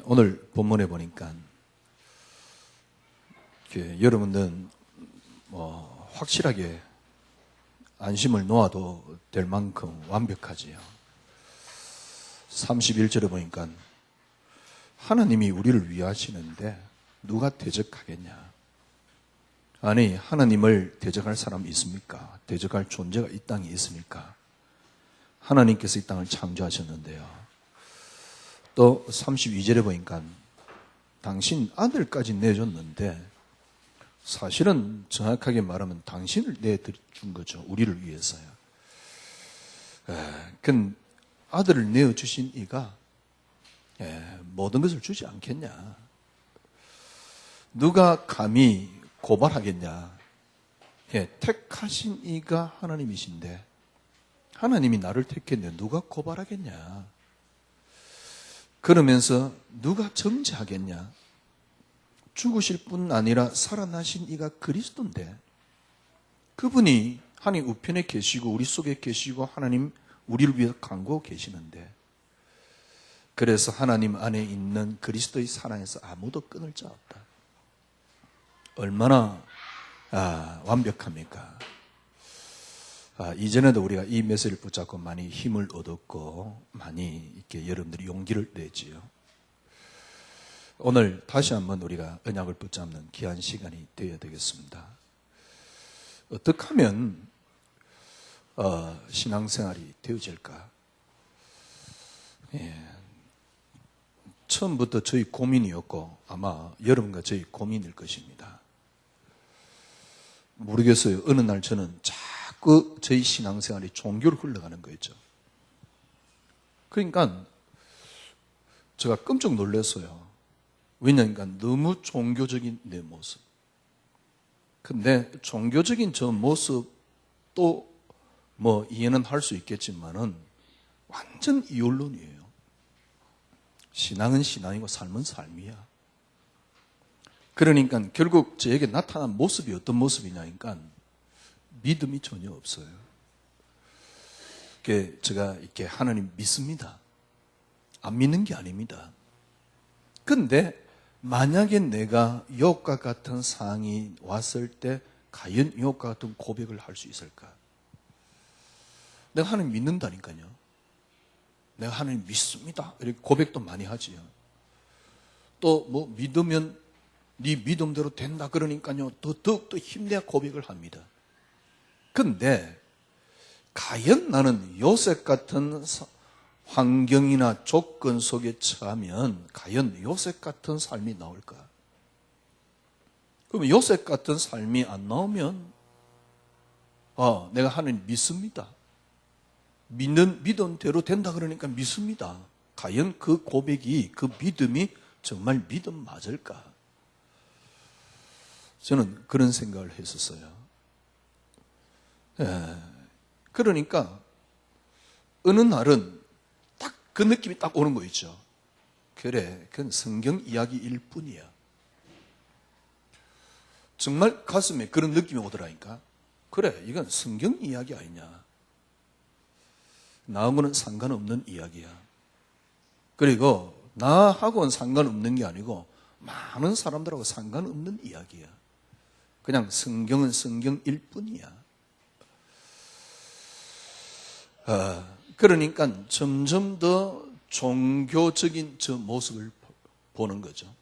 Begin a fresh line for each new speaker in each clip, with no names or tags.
오늘 본문에 보니까 여러분들은 확실하게 안심을 놓아도 될 만큼 완벽하지요. 31절에 보니까 하나님이 우리를 위하시는데 누가 대적하겠냐? 아니, 하나님을 대적할 사람이 있습니까? 대적할 존재가 이 땅에 있습니까? 하나님께서 이 땅을 창조하셨는데요. 또 32절에 보니까 당신 아들까지 내줬는데 사실은 정확하게 말하면 당신을 내준 거죠. 우리를 위해서요. 그 아들을 내어주신 이가 모든 것을 주지 않겠냐? 누가 감히 고발하겠냐? 택하신 이가 하나님이신데 하나님이 나를 택했는데 누가 고발하겠냐? 그러면서 누가 정죄하겠냐? 죽으실 뿐 아니라 살아나신 이가 그리스도인데 그분이 하나님 우편에 계시고 우리 속에 계시고 하나님 우리를 위해서 간구하고 계시는데 그래서 하나님 안에 있는 그리스도의 사랑에서 아무도 끊을 자 없다. 얼마나 완벽합니까? 이전에도 우리가 이 메시지를 붙잡고 많이 힘을 얻었고 많이 이렇게 여러분들이 용기를 내지요. 오늘 다시 한번 우리가 언약을 붙잡는 귀한 시간이 되어야 되겠습니다. 어떻게 하면 신앙생활이 되어질까? 처음부터 저희 고민이었고 아마 여러분과 저희 고민일 것입니다. 모르겠어요. 어느 날 저는 자꾸 저희 신앙생활이 종교로 흘러가는 거였죠. 그러니까 제가 깜짝 놀랐어요. 왜냐하면 너무 종교적인 내 모습. 근데 종교적인 저 모습도 이해는 할 수 있겠지만은 완전 이율론이에요. 신앙은 신앙이고 삶은 삶이야. 그러니까 결국 저에게 나타난 모습이 어떤 모습이냐니까 믿음이 전혀 없어요. 제가 이렇게 하나님 믿습니다. 안 믿는 게 아닙니다. 근데 만약에 내가 유혹과 같은 상황이 왔을 때 과연 유혹과 같은 고백을 할 수 있을까? 내가 하나님 믿는다니까요. 내가 하나님 믿습니다. 이렇게 고백도 많이 하지요. 또 믿으면 네 믿음대로 된다 그러니까요. 더욱더 힘내야 고백을 합니다. 근데 과연 나는 요셉 같은 환경이나 조건 속에 처하면 과연 요셉 같은 삶이 나올까? 그러면 요셉 같은 삶이 안 나오면 내가 하나님 믿습니다. 믿는 믿음대로 된다 그러니까 믿습니다. 과연 그 고백이 그 믿음이 정말 믿음 맞을까? 저는 그런 생각을 했었어요. 그러니까 어느 날은 딱 그 느낌이 딱 오는 거 있죠. 그래, 그건 성경 이야기일 뿐이야. 정말 가슴에 그런 느낌이 오더라니까. 그래, 이건 성경 이야기 아니냐. 나하고는 상관없는 이야기야. 그리고 나하고는 상관없는 게 아니고 많은 사람들하고 상관없는 이야기야. 그냥 성경은 성경일 뿐이야. 그러니까 점점 더 종교적인 저 모습을 보는 거죠.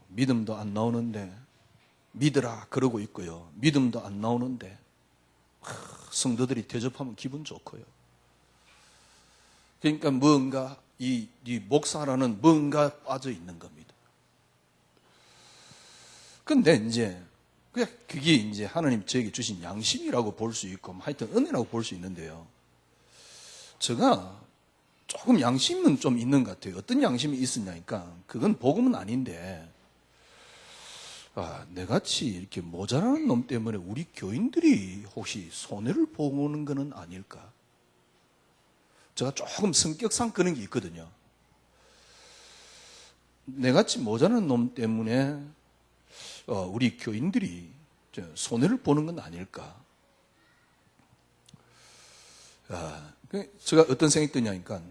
믿음도 안 나오는데 믿으라 그러고 있고요. 믿음도 안 나오는데 성도들이 대접하면 기분 좋고요. 그러니까 뭔가 이 목사라는 뭔가 빠져 있는 겁니다. 근데 이제 그게 이제 하나님 저에게 주신 양심이라고 볼 수 있고 하여튼 은혜라고 볼 수 있는데요. 제가 조금 양심은 좀 있는 것 같아요. 어떤 양심이 있었냐니까 그건 복음은 아닌데 내같이 이렇게 모자라는 놈 때문에 우리 교인들이 혹시 손해를 보는 것은 아닐까? 제가 조금 성격상 그런 게 있거든요. 내같이 모자라는 놈 때문에 우리 교인들이 손해를 보는 건 아닐까? 제가 어떤 생각이 드냐니까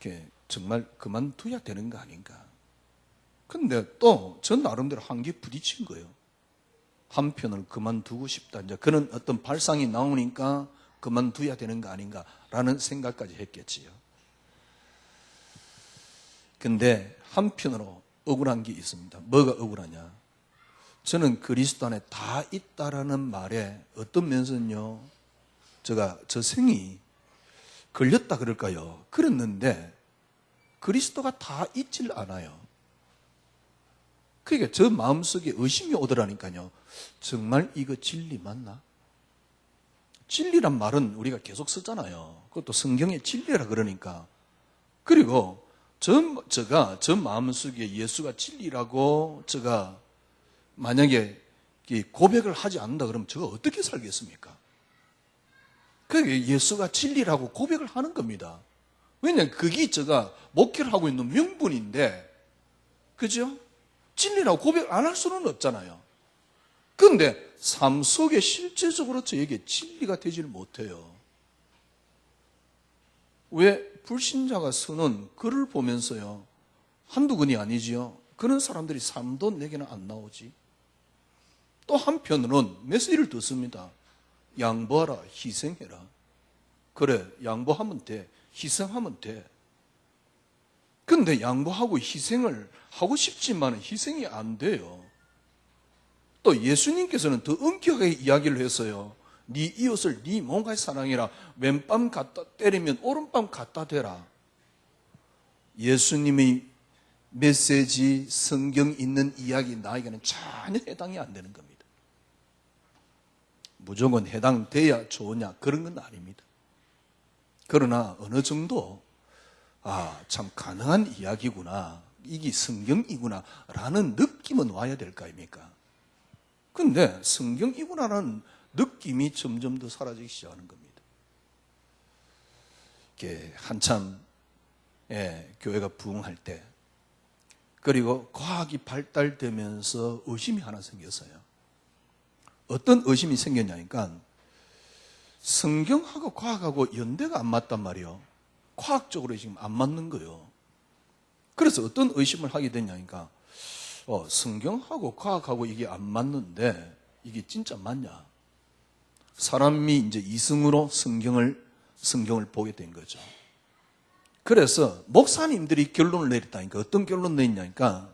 이렇게 정말 그만둬야 되는 거 아닌가. 근데 또 전 나름대로 한계 부딪힌 거예요. 한편을 그만두고 싶다. 이제 그런 어떤 발상이 나오니까 그만둬야 되는 거 아닌가라는 생각까지 했겠지요. 근데 한편으로 억울한 게 있습니다. 뭐가 억울하냐? 저는 그리스도 안에 다 있다라는 말에 어떤 면에서는요, 저 생이 걸렸다 그럴까요? 그랬는데 그리스도가 다 있질 않아요. 그러니까 저 마음속에 의심이 오더라니까요. 정말 이거 진리 맞나? 진리란 말은 우리가 계속 쓰잖아요. 그것도 성경의 진리라 그러니까. 그리고 제가 저 마음속에 예수가 진리라고 제가 만약에 고백을 하지 않는다 그러면 제가 어떻게 살겠습니까? 그게 예수가 진리라고 고백을 하는 겁니다. 왜냐하면 그게 제가 목회를 하고 있는 명분인데, 그죠? 진리라고 고백 안 할 수는 없잖아요. 그런데 삶 속에 실제적으로 저에게 진리가 되질 못해요. 왜? 불신자가 쓰는 글을 보면서요, 한두 권이 아니지요. 그런 사람들이 삶도 내게는 안 나오지. 또 한편으로는 메시지를 듣습니다. 양보하라, 희생해라. 그래, 양보하면 돼. 희생하면 돼. 근데 양보하고 희생을 하고 싶지만 희생이 안 돼요. 또 예수님께서는 더 엄격하게 이야기를 했어요. 네 이웃을 네 몸같이 사랑해라. 왼밤 갖다 때리면 오른밤 갖다 대라. 예수님의 메시지, 성경 있는 이야기 나에게는 전혀 해당이 안 되는 겁니다. 무조건 해당돼야 좋으냐 그런 건 아닙니다. 그러나 어느 정도 참 가능한 이야기구나, 이게 성경이구나 라는 느낌은 와야 될 거 아닙니까? 근데 성경이구나라는 느낌이 점점 더 사라지기 시작하는 겁니다. 이게 한참 교회가 부흥할 때, 그리고 과학이 발달되면서 의심이 하나 생겼어요. 어떤 의심이 생겼냐니까, 성경하고 과학하고 연대가 안 맞단 말이에요. 과학적으로 지금 안 맞는 거예요. 그래서 어떤 의심을 하게 됐냐니까, 성경하고 과학하고 이게 안 맞는데 이게 진짜 맞냐? 사람이 이제 이성으로 성경을 보게 된 거죠. 그래서 목사님들이 결론을 내렸다니까. 어떤 결론 내렸냐니까,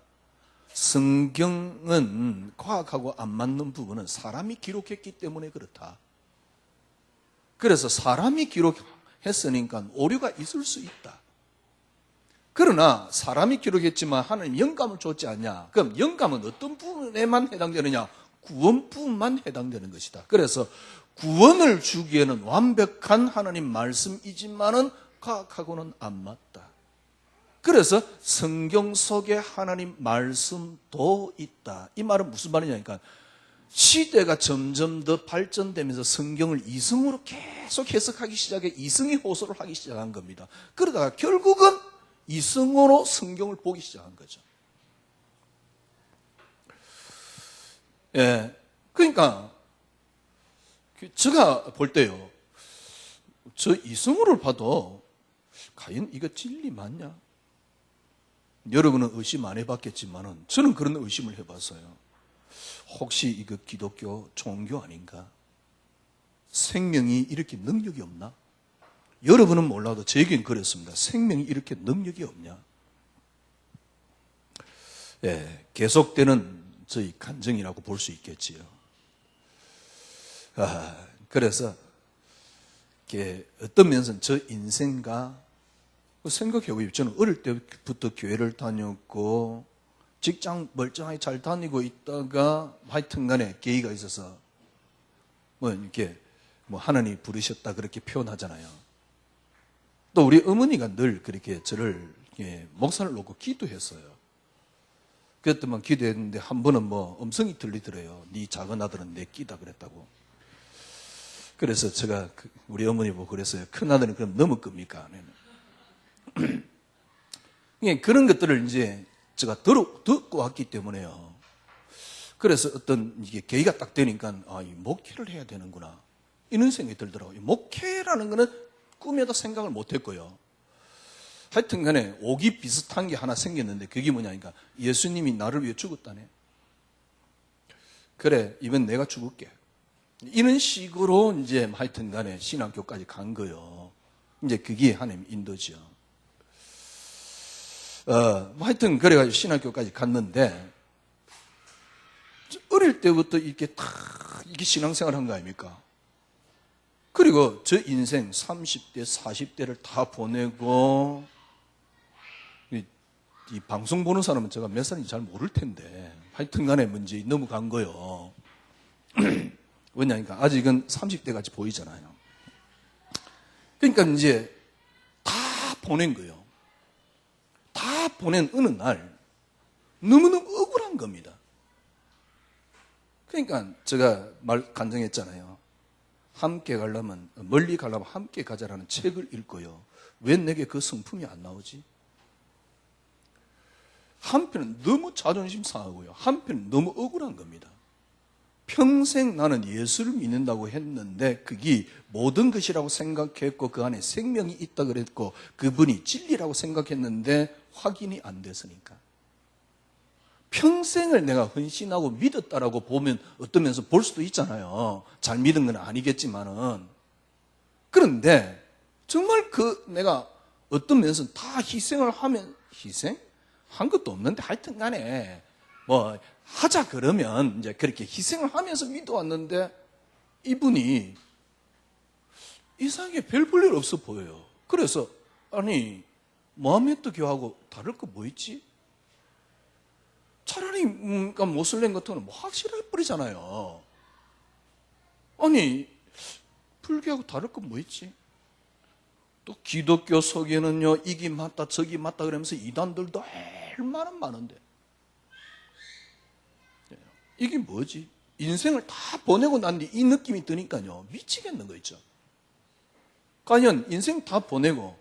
성경은 과학하고 안 맞는 부분은 사람이 기록했기 때문에 그렇다. 그래서 사람이 기록했으니까 오류가 있을 수 있다. 그러나 사람이 기록했지만 하나님 영감을 줬지 않냐? 그럼 영감은 어떤 부분에만 해당되느냐? 구원 부분만 해당되는 것이다. 그래서 구원을 주기에는 완벽한 하나님 말씀이지만은 과학하고는 안 맞다. 그래서 성경 속에 하나님 말씀도 있다. 이 말은 무슨 말이냐니까, 시대가 점점 더 발전되면서 성경을 이성으로 계속 해석하기 시작해 이성의 호소를 하기 시작한 겁니다. 그러다가 결국은 이성으로 성경을 보기 시작한 거죠. 그러니까 제가 볼 때요, 저 이성으로 봐도 과연 이거 진리 맞냐? 여러분은 의심 안 해봤겠지만은 저는 그런 의심을 해봤어요. 혹시 이거 기독교 종교 아닌가? 생명이 이렇게 능력이 없나? 여러분은 몰라도 저에겐 그랬습니다. 생명이 이렇게 능력이 없냐? 계속되는 저희 간증이라고 볼 수 있겠지요. 그래서 어떤 면에서는 저 인생과 생각해보면, 저는 어릴 때부터 교회를 다녔고 직장 멀쩡하게 잘 다니고 있다가 하여튼 간에 계기가 있어서 하나님이 부르셨다 그렇게 표현하잖아요. 또 우리 어머니가 늘 그렇게 저를 목사를 놓고 기도했어요. 그랬더만 기도했는데 한 번은 음성이 들리더래요. 네 작은 아들은 내 끼다 그랬다고. 그래서 제가 우리 어머니 보고 그랬어요. 큰 아들은 그럼 넘을 겁니까? 그런 것들을 이제 제가 듣고 왔기 때문에요. 그래서 어떤 이게 계기가 딱 되니까 이 목회를 해야 되는구나 이런 생각이 들더라고요. 목회라는 거는 꿈에도 생각을 못 했고요. 하여튼 간에 옥이 비슷한 게 하나 생겼는데 그게 뭐냐니까 예수님이 나를 위해 죽었다네. 그래, 이번 내가 죽을게. 이런 식으로 이제 하여튼 간에 신학교까지 간 거요. 이제 그게 하나님 인도죠. 하여튼 그래가지고 신학교까지 갔는데 어릴 때부터 이렇게 이게 신앙생활 한 거 아닙니까? 그리고 저 인생 30대, 40대를 다 보내고 이 방송 보는 사람은 제가 몇 살인지 잘 모를 텐데 하여튼 간에 문제 넘어간 거요. 왜냐니까 아직은 30대같이 보이잖아요. 그러니까 이제 다 보낸 거예요. 다 보낸 어느 날 너무너무 억울한 겁니다. 그러니까 제가 간증했잖아요. 함께 가려면, 멀리 가려면 함께 가자라는 책을 읽고요. 왜 내게 그 성품이 안 나오지? 한편은 너무 자존심 상하고요. 한편은 너무 억울한 겁니다. 평생 나는 예수를 믿는다고 했는데 그게 모든 것이라고 생각했고 그 안에 생명이 있다 그랬고 그분이 진리라고 생각했는데 확인이 안 됐으니까. 평생을 내가 헌신하고 믿었다라고 보면 어떤 면에서 볼 수도 있잖아요. 잘 믿은 건 아니겠지만은. 그런데 정말 내가 어떤 면에서는 다 희생을 하면, 희생? 한 것도 없는데 하여튼 간에 뭐 하자 그러면 이제 그렇게 희생을 하면서 믿어왔는데 이분이 이상하게 별 볼 일 없어 보여요. 그래서 아니 모하메드 교하고 다를 거 뭐 있지? 차라리 모슬렘 같은 거는 뭐 확실할 뿌리잖아요. 아니 불교하고 다를 거 뭐 있지? 또 기독교 속에는요 이게 맞다 저기 맞다 그러면서 이단들도 얼마나 많은데 이게 뭐지? 인생을 다 보내고 난 뒤 이 느낌이 드니까요 미치겠는 거 있죠. 과연 인생 다 보내고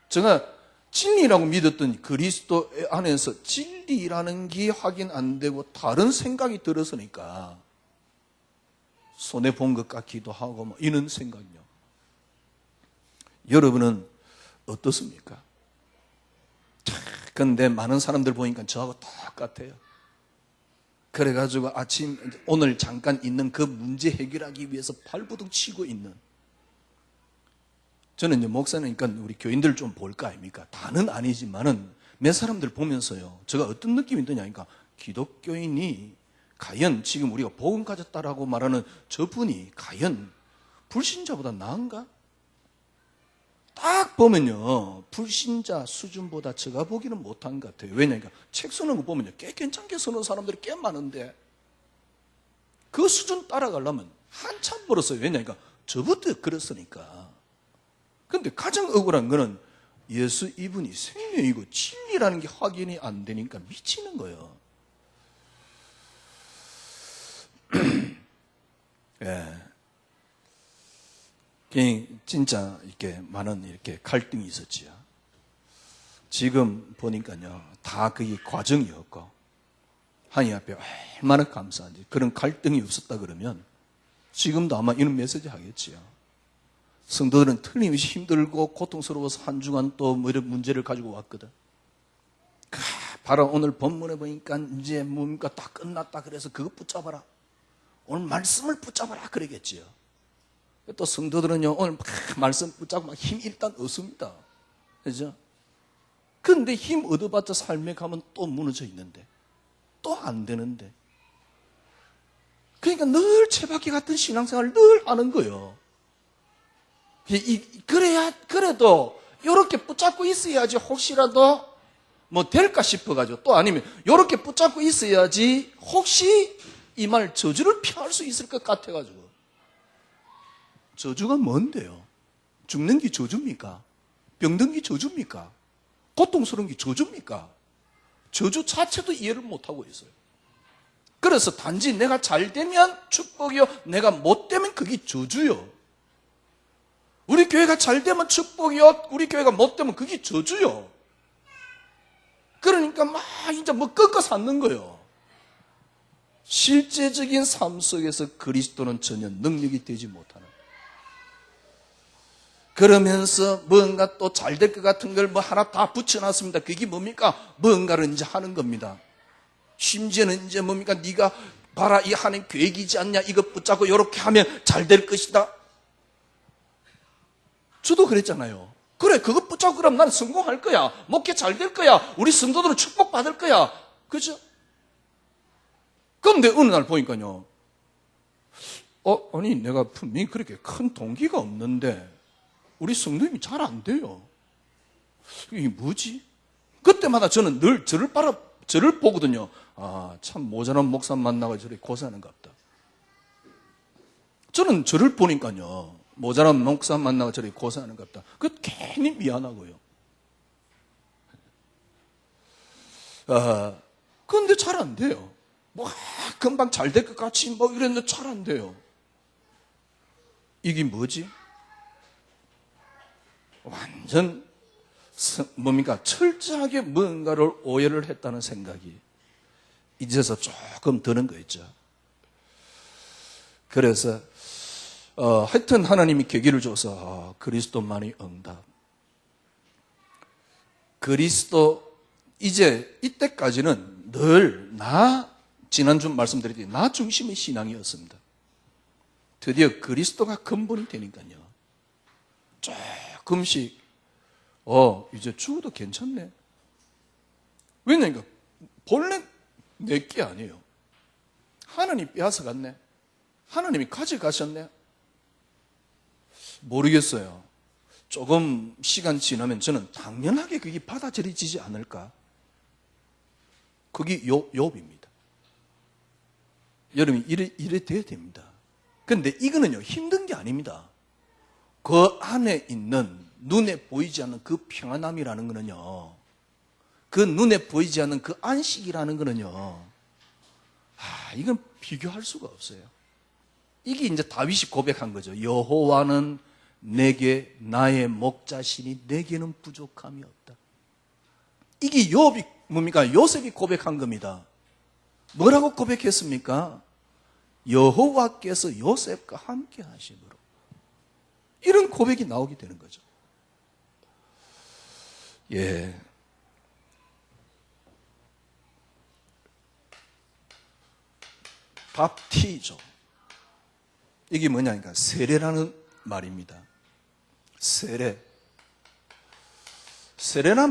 제가 진리라고 믿었던 그리스도 안에서 진리라는 게 확인 안 되고 다른 생각이 들었으니까 손해본 것 같기도 하고 뭐 이런 생각이요. 여러분은 어떻습니까? 그런데 많은 사람들 보니까 저하고 똑같아요. 그래가지고 오늘 잠깐 있는 그 문제 해결하기 위해서 발버둥 치고 있는. 저는 이제 목사니까 우리 교인들 좀 볼까 아닙니까? 다는 아니지만은 몇 사람들 보면서요. 제가 어떤 느낌이 드냐니까 기독교인이 과연 지금 우리가 복음 가졌다라고 말하는 저분이 과연 불신자보다 나은가? 딱 보면요. 불신자 수준보다 제가 보기는 못한 것 같아요. 왜냐니까 책 쓰는 거 보면요. 꽤 괜찮게 쓰는 사람들이 꽤 많은데 그 수준 따라가려면 한참 벌었어요. 왜냐니까 저부터 그랬으니까. 근데 가장 억울한 거는 예수 이분이 생명이고 진리라는 게 확인이 안 되니까 미치는 거예요. 예. 진짜 이렇게 많은 이렇게 갈등이 있었지요. 지금 보니까요, 다 그게 과정이었고, 하나님 앞에 얼마나 감사한지. 그런 갈등이 없었다 그러면 지금도 아마 이런 메시지 하겠지요. 성도들은 틀림없이 힘들고 고통스러워서 한 주간 또 뭐 이런 문제를 가지고 왔거든. 바로 오늘 본문에 보니까 이제 뭡니까 다 끝났다 그래서 그거 붙잡아라. 오늘 말씀을 붙잡아라 그러겠지요. 또 성도들은요 오늘 막 말씀 붙잡고 막 힘 일단 얻습니다. 그죠? 그런데 힘 얻어봤자 삶에 가면 또 무너져 있는데 또 안 되는데 그러니까 늘 채바퀴 같은 신앙생활을 늘 하는 거예요. 그래도 이렇게 붙잡고 있어야지 혹시라도 뭐 될까 싶어가지고 또 아니면 이렇게 붙잡고 있어야지 혹시 이 말 저주를 피할 수 있을 것 같아가지고. 저주가 뭔데요? 죽는 게 저주입니까? 병든 게 저주입니까? 고통스러운 게 저주입니까? 저주 자체도 이해를 못하고 있어요. 그래서 단지 내가 잘 되면 축복이요, 내가 못 되면 그게 저주요. 우리 교회가 잘 되면 축복이요, 우리 교회가 못 되면 그게 저주요. 그러니까 막 이제 뭐 꺾어 쌓는 거예요. 실제적인 삶 속에서 그리스도는 전혀 능력이 되지 못하는. 그러면서 뭔가 또 잘 될 것 같은 걸 뭐 하나 다 붙여놨습니다. 그게 뭡니까? 뭔가를 이제 하는 겁니다. 심지어는 이제 뭡니까? 네가 봐라, 이 하나님 계획이지 않냐? 이거 붙잡고 이렇게 하면 잘 될 것이다. 저도 그랬잖아요. 그래, 그거 붙잡고 그러면 나는 성공할 거야. 목회 잘 될 거야. 우리 성도들은 축복받을 거야. 그죠? 그런데 어느 날 보니까요. 아니, 내가 분명히 그렇게 큰 동기가 없는데 우리 성도님이 잘 안 돼요. 이게 뭐지? 그때마다 저는 늘 저를 보거든요. 아, 참 모자란 목사 만나고 저렇게 고생하는가 보다. 저는 저를 보니까요. 모자란 목사 만나고 저렇게 고생하는가 보다. 그 괜히 미안하고요. 그런데 잘 안 돼요. 뭐 금방 잘 될 것 같이 뭐 이랬는데 잘 안 돼요. 이게 뭐지? 완전 뭡니까? 철저하게 뭔가를 오해를 했다는 생각이 이제서 조금 드는 거 있죠. 그래서 하여튼 하나님이 계기를 줘서 그리스도만이 응답. 그리스도 이제 이때까지는 늘 지난주 말씀드렸듯이 나 중심의 신앙이었습니다. 드디어 그리스도가 근본이 되니까요. 조금씩 이제 죽어도 괜찮네. 왜냐니까 본래 내게 아니에요. 하나님이 빼앗아갔네. 하나님이 가져가셨네. 모르겠어요. 조금 시간 지나면 저는 당연하게 그게 받아들여지지 않을까. 그게 욥입니다. 여러분이 이래 돼야 됩니다. 그런데 이거는요, 힘든 게 아닙니다. 그 안에 있는 눈에 보이지 않는 그 평안함이라는 거는요, 그 눈에 보이지 않는 그 안식이라는 거는요, 이건 비교할 수가 없어요. 이게 이제 다윗이 고백한 거죠. 여호와는 내게 나의 목자시니 내게는 부족함이 없다. 이게 욥이 뭡니까? 요셉이 고백한 겁니다. 뭐라고 고백했습니까? 여호와께서 요셉과 함께 하심으로. 이런 고백이 나오게 되는 거죠. 예. 밥티죠. 이게 뭐냐니까 세례라는 말입니다. 세례란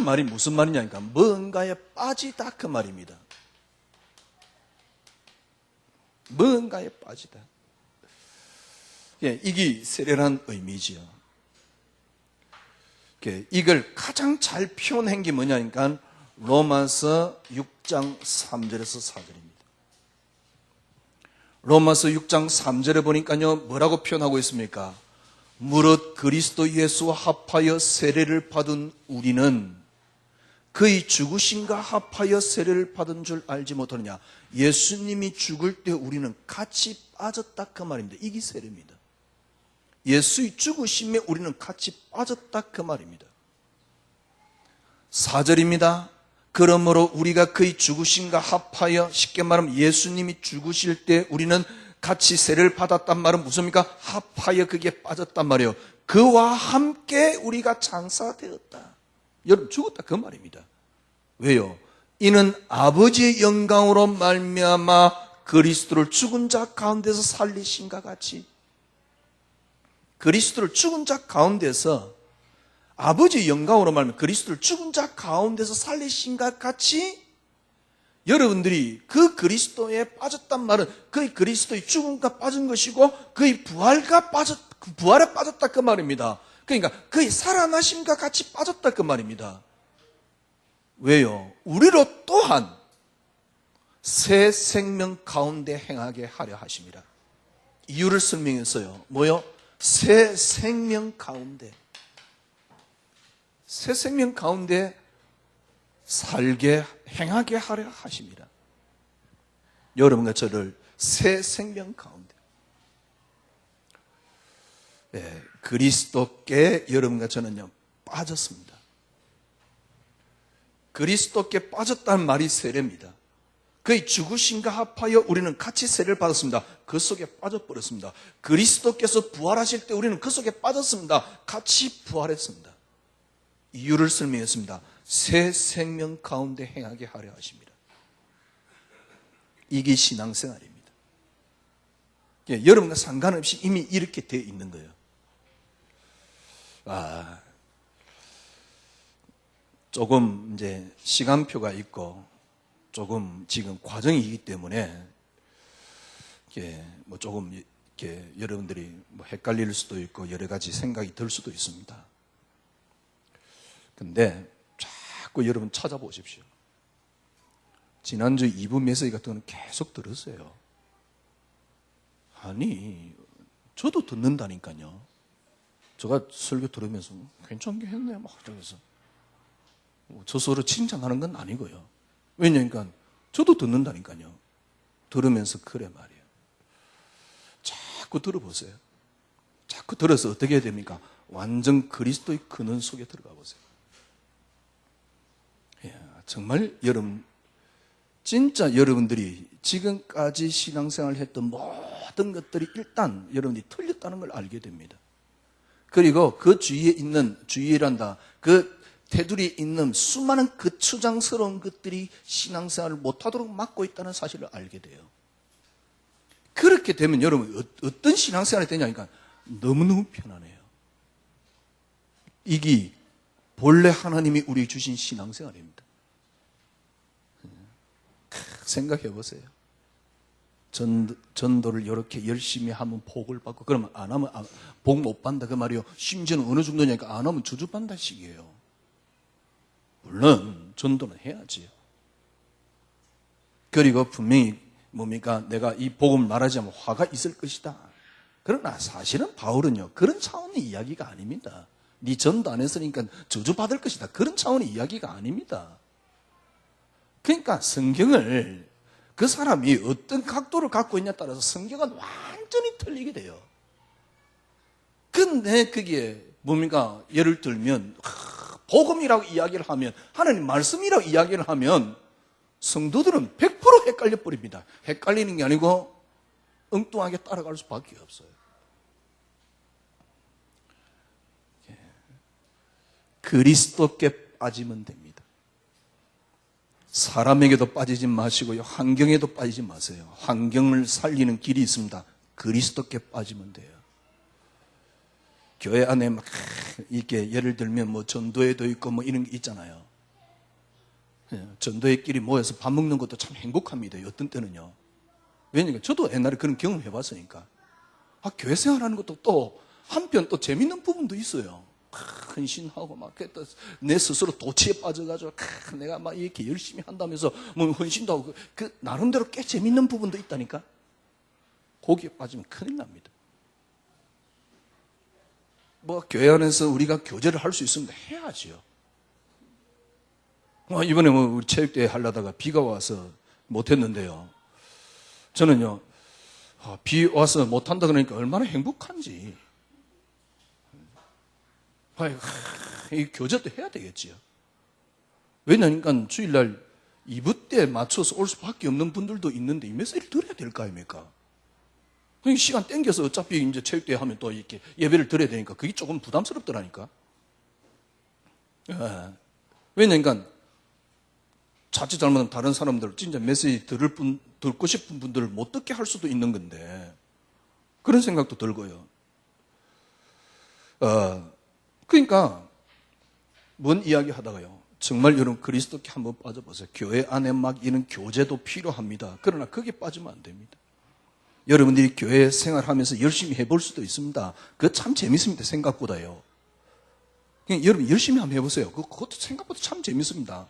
말이 무슨 말이냐니까 뭔가에 빠지다 그 말입니다. 뭔가에 빠지다. 예, 이게 세례란 의미지요. 이걸 가장 잘 표현한 게 뭐냐니까 로마서 6장 3절에서 4절입니다. 로마서 6장 3절에 보니까요, 뭐라고 표현하고 있습니까? 무릇 그리스도 예수와 합하여 세례를 받은 우리는 그의 죽으심과 합하여 세례를 받은 줄 알지 못하느냐. 예수님이 죽을 때 우리는 같이 빠졌다 그 말입니다. 이게 세례입니다. 예수의 죽으심에 우리는 같이 빠졌다 그 말입니다. 4절입니다. 그러므로 우리가 그의 죽으심과 합하여, 쉽게 말하면 예수님이 죽으실 때 우리는 같이 세례를 받았단 말은 무엇입니까? 합하여 그게 빠졌단 말이에요. 그와 함께 우리가 장사되었다. 여러분 죽었다 그 말입니다. 왜요? 이는 아버지의 영광으로 말미암아 그리스도를 죽은 자 가운데서 살리신과 같이, 그리스도를 죽은 자 가운데서 아버지의 영광으로 말하면 그리스도를 죽은 자 가운데서 살리신과 같이 여러분들이 그 그리스도에 빠졌단 말은 그의 그리스도의 죽음과 빠진 것이고 그의 부활에 빠졌다 그 말입니다. 그러니까 그의 살아나심과 같이 빠졌다 그 말입니다. 왜요? 우리로 또한 새 생명 가운데 행하게 하려 하십니다. 이유를 설명했어요. 뭐요? 새 생명 가운데, 새 생명 가운데 살게 행하게 하려 하십니다. 여러분과 저를 새 생명 가운데, 그리스도께 여러분과 저는요 빠졌습니다. 그리스도께 빠졌다는 말이 세례입니다. 그의 죽으심과 합하여 우리는 같이 세례를 받았습니다. 그 속에 빠져버렸습니다. 그리스도께서 부활하실 때 우리는 그 속에 빠졌습니다. 같이 부활했습니다. 이유를 설명했습니다. 새 생명 가운데 행하게 하려 하십니다. 이게 신앙생활입니다. 여러분과 상관없이 이미 이렇게 되어 있는 거예요. 조금 이제 시간표가 있고 조금 지금 과정이기 때문에 뭐 조금 이렇게 여러분들이 뭐 헷갈릴 수도 있고 여러 가지 생각이 들 수도 있습니다. 근데 자꾸 여러분 찾아보십시오. 지난주 2부 메시지 같은 건 계속 들었어요. 아니, 저도 듣는다니까요. 제가 설교 들으면서 괜찮게 했네 막 그러면서 저 서로 칭찬하는 건 아니고요. 왜냐니까 저도 듣는다니까요. 들으면서 그래 말이에요. 자꾸 들어보세요. 자꾸 들어서 어떻게 해야 됩니까? 완전 그리스도의 근원 속에 들어가 보세요. 정말 여러분, 진짜 여러분들이 지금까지 신앙생활을 했던 모든 것들이 일단 여러분이 틀렸다는 걸 알게 됩니다. 그리고 그 주위에 있는, 주위란다, 그 테두리에 있는 수많은 그 추장스러운 것들이 신앙생활을 못하도록 막고 있다는 사실을 알게 돼요. 그렇게 되면 여러분 어떤 신앙생활이 되냐니까 너무너무 편안해요. 이게 본래 하나님이 우리 주신 신앙생활입니다. 생각해 보세요. 전도를 이렇게 열심히 하면 복을 받고, 그러면 안 하면 복 못 받는다 그 말이요. 심지어는 어느 정도냐니까 안 하면 저주받는다 식이에요. 물론 전도는 해야지요. 그리고 분명히 뭡니까? 내가 이 복음을 말하지 않으면 화가 있을 것이다. 그러나 사실은 바울은요, 그런 차원의 이야기가 아닙니다. 네 전도 안 했으니까 저주받을 것이다. 그런 차원의 이야기가 아닙니다. 그러니까 성경을 그 사람이 어떤 각도를 갖고 있냐에 따라서 성경은 완전히 틀리게 돼요. 근데 그게 뭡니까? 예를 들면 복음이라고 이야기를 하면, 하나님 말씀이라고 이야기를 하면 성도들은 100% 헷갈려 버립니다. 헷갈리는 게 아니고 엉뚱하게 따라갈 수밖에 없어요. 그리스도께 빠지면 됩니다. 사람에게도 빠지지 마시고요, 환경에도 빠지지 마세요. 환경을 살리는 길이 있습니다. 그리스도께 빠지면 돼요. 교회 안에 막 이렇게 예를 들면 뭐 전도회도 있고 뭐 이런 게 있잖아요. 전도회끼리 모여서 밥 먹는 것도 참 행복합니다. 어떤 때는요. 왜냐면 저도 옛날에 그런 경험 해봤으니까. 교회 생활하는 것도 또 한편 또 재밌는 부분도 있어요. 헌신하고 막 내 스스로 도취에 빠져가지고 내가 막 이렇게 열심히 한다면서 뭐 헌신도 하고 그 나름대로 꽤 재밌는 부분도 있다니까. 거기에 빠지면 큰일 납니다. 뭐 교회 안에서 우리가 교제를 할 수 있으면 해야지요. 이번에 뭐 우리 체육대회 하려다가 비가 와서 못했는데요. 저는요, 비 와서 못한다 그러니까 얼마나 행복한지. 이 교제도 해야 되겠지요. 왜냐니까 주일날 2부 때 맞춰서 올 수밖에 없는 분들도 있는데 이 메시지를 들어야 될 거 아닙니까? 시간 땡겨서 어차피 이제 체육대회 하면 또 이렇게 예배를 드려야 되니까 그게 조금 부담스럽더라니까. 왜냐니까 자칫 잘못하면 다른 사람들 진짜 메시지 듣고 싶은 분들을 못 듣게 할 수도 있는 건데, 그런 생각도 들고요. 그러니까 뭔 이야기 하다가요, 정말 여러분 그리스도께 한번 빠져보세요. 교회 안에 막 이런 교제도 필요합니다. 그러나 거기에 빠지면 안 됩니다. 여러분들이 교회 생활하면서 열심히 해볼 수도 있습니다. 그거 참 재밌습니다. 생각보다요. 그냥 여러분 열심히 한번 해보세요. 그것도 생각보다 참 재밌습니다.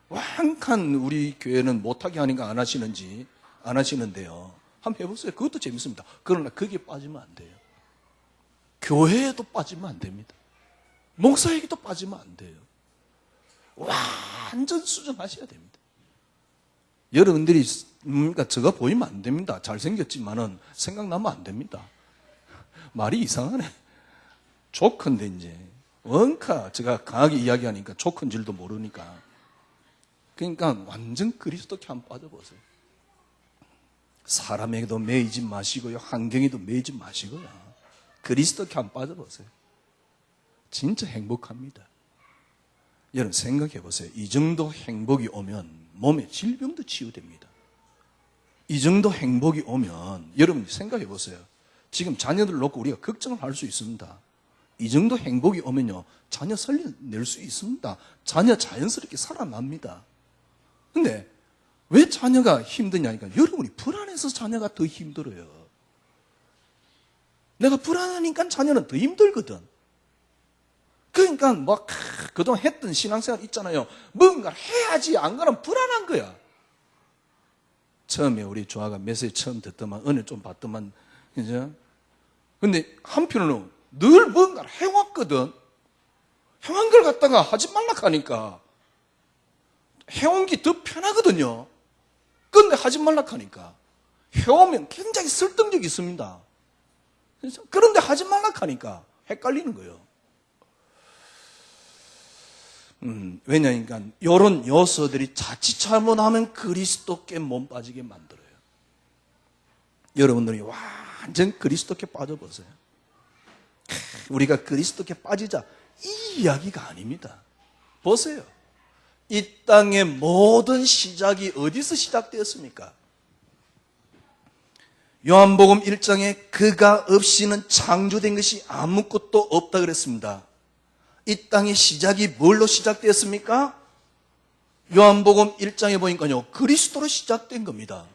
완칸 우리 교회는 못하게 하니까 안 하시는데요. 한번 해보세요. 그것도 재밌습니다. 그러나 거기에 빠지면 안 돼요. 교회에도 빠지면 안 됩니다. 목사에게도 빠지면 안 돼요. 완전 수정하셔야 됩니다. 여러분들이 그러니까 제가 보이면 안 됩니다. 잘생겼지만은 생각나면 안 됩니다. 말이 이상하네. 조건데 이제 원카 제가 강하게 이야기하니까 조건 줄도 모르니까. 그러니까 완전 그리스도께 한번 빠져보세요. 사람에게도 매이지 마시고요, 환경에도 매이지 마시고요, 그리스도께 안 빠져보세요. 진짜 행복합니다. 여러분 생각해 보세요. 이 정도 행복이 오면 몸에 질병도 치유됩니다. 이 정도 행복이 오면 여러분 생각해 보세요. 지금 자녀들 놓고 우리가 걱정을 할 수 있습니다. 이 정도 행복이 오면요, 자녀 살려낼 수 있습니다. 자녀 자연스럽게 살아납니다. 근데 왜 자녀가 힘드냐니까, 여러분이 불안해서 자녀가 더 힘들어요. 내가 불안하니까 자녀는 더 힘들거든. 그러니까 막 그동안 했던 신앙생활 있잖아요. 뭔가를 해야지, 안 그러면 불안한 거야. 처음에 우리 조아가 메시지 처음 듣더만 은혜 좀 받더만, 그죠? 근데 한편으로는 늘 뭔가를 해왔거든. 해온 걸 갖다가 하지 말라 하니까 해온 게 더 편하거든요. 근데 하지 말라 하니까 해오면 굉장히 설득력이 있습니다. 그런데 하지 말라 하니까 헷갈리는 거예요. 왜냐니까 이런 요소들이 자칫 잘못하면 그리스도께 몸 빠지게 만들어요. 여러분들이 완전 그리스도께 빠져보세요. 우리가 그리스도께 빠지자, 이 이야기가 아닙니다. 보세요. 이 땅의 모든 시작이 어디서 시작되었습니까? 요한복음 1장에 그가 없이는 창조된 것이 아무것도 없다 그랬습니다. 이 땅의 시작이 뭘로 시작되었습니까? 요한복음 1장에 보니까요, 그리스도로 시작된 겁니다.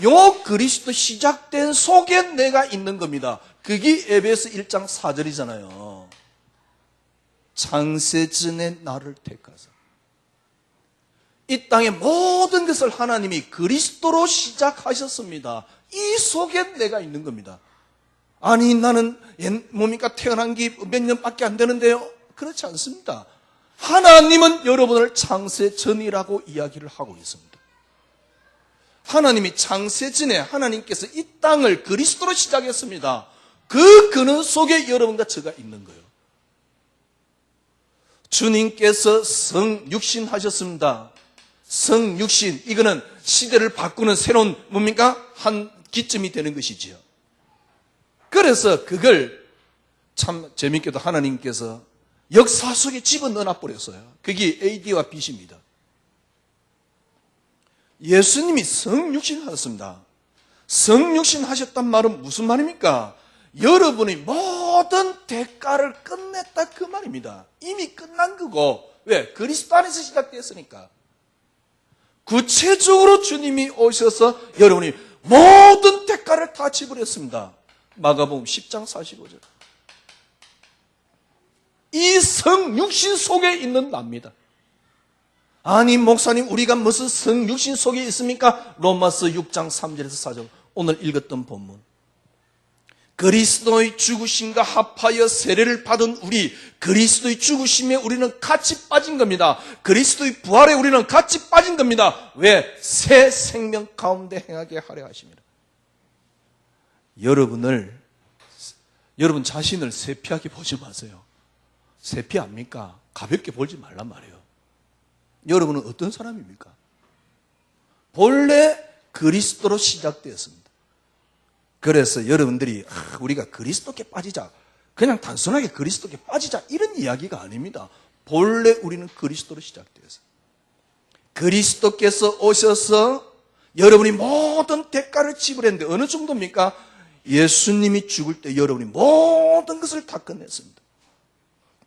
요 그리스도 시작된 속에 내가 있는 겁니다. 그게 에베소 1장 4절이잖아요. 창세전에 나를 택하사. 이 땅의 모든 것을 하나님이 그리스도로 시작하셨습니다. 이 속에 내가 있는 겁니다. 아니 나는 뭡니까, 태어난 게 몇 년밖에 안 되는데요. 그렇지 않습니다. 하나님은 여러분을 창세전이라고 이야기를 하고 있습니다. 하나님이 창세전에 하나님께서 이 땅을 그리스도로 시작했습니다. 그 근원 속에 여러분과 저가 있는 거예요. 주님께서 성육신 하셨습니다. 성육신, 이거는 시대를 바꾸는 새로운 뭡니까? 한 기점이 되는 것이지요. 그래서 그걸 참 재밌게도 하나님께서 역사 속에 집어넣어 버렸어요. 그게 AD와 B입니다. 예수님이 성육신 하셨습니다. 성육신 하셨단 말은 무슨 말입니까? 여러분의 모든 대가를 끝냈다 그 말입니다. 이미 끝난 거고, 왜? 그리스도 안에서 시작되었으니까. 구체적으로 주님이 오셔서 여러분이 모든 대가를 다 지불했습니다. 마가복음 10장 45절. 이 성육신 속에 있는 납니다. 아니 목사님, 우리가 무슨 성육신 속에 있습니까? 로마서 6장 3절에서 4절, 오늘 읽었던 본문. 그리스도의 죽으심과 합하여 세례를 받은 우리, 그리스도의 죽으심에 우리는 같이 빠진 겁니다. 그리스도의 부활에 우리는 같이 빠진 겁니다. 왜? 새 생명 가운데 행하게 하려 하십니다. 여러분 자신을 세피하게 보지 마세요. 세피합니까? 가볍게 보지 말란 말이에요. 여러분은 어떤 사람입니까? 본래 그리스도로 시작되었습니다. 그래서 여러분들이 우리가 그리스도께 빠지자, 그냥 단순하게 그리스도께 빠지자, 이런 이야기가 아닙니다. 본래 우리는 그리스도로 시작되었어요. 그리스도께서 오셔서 여러분이 모든 대가를 지불했는데 어느 정도입니까? 예수님이 죽을 때 여러분이 모든 것을 다 끝냈습니다.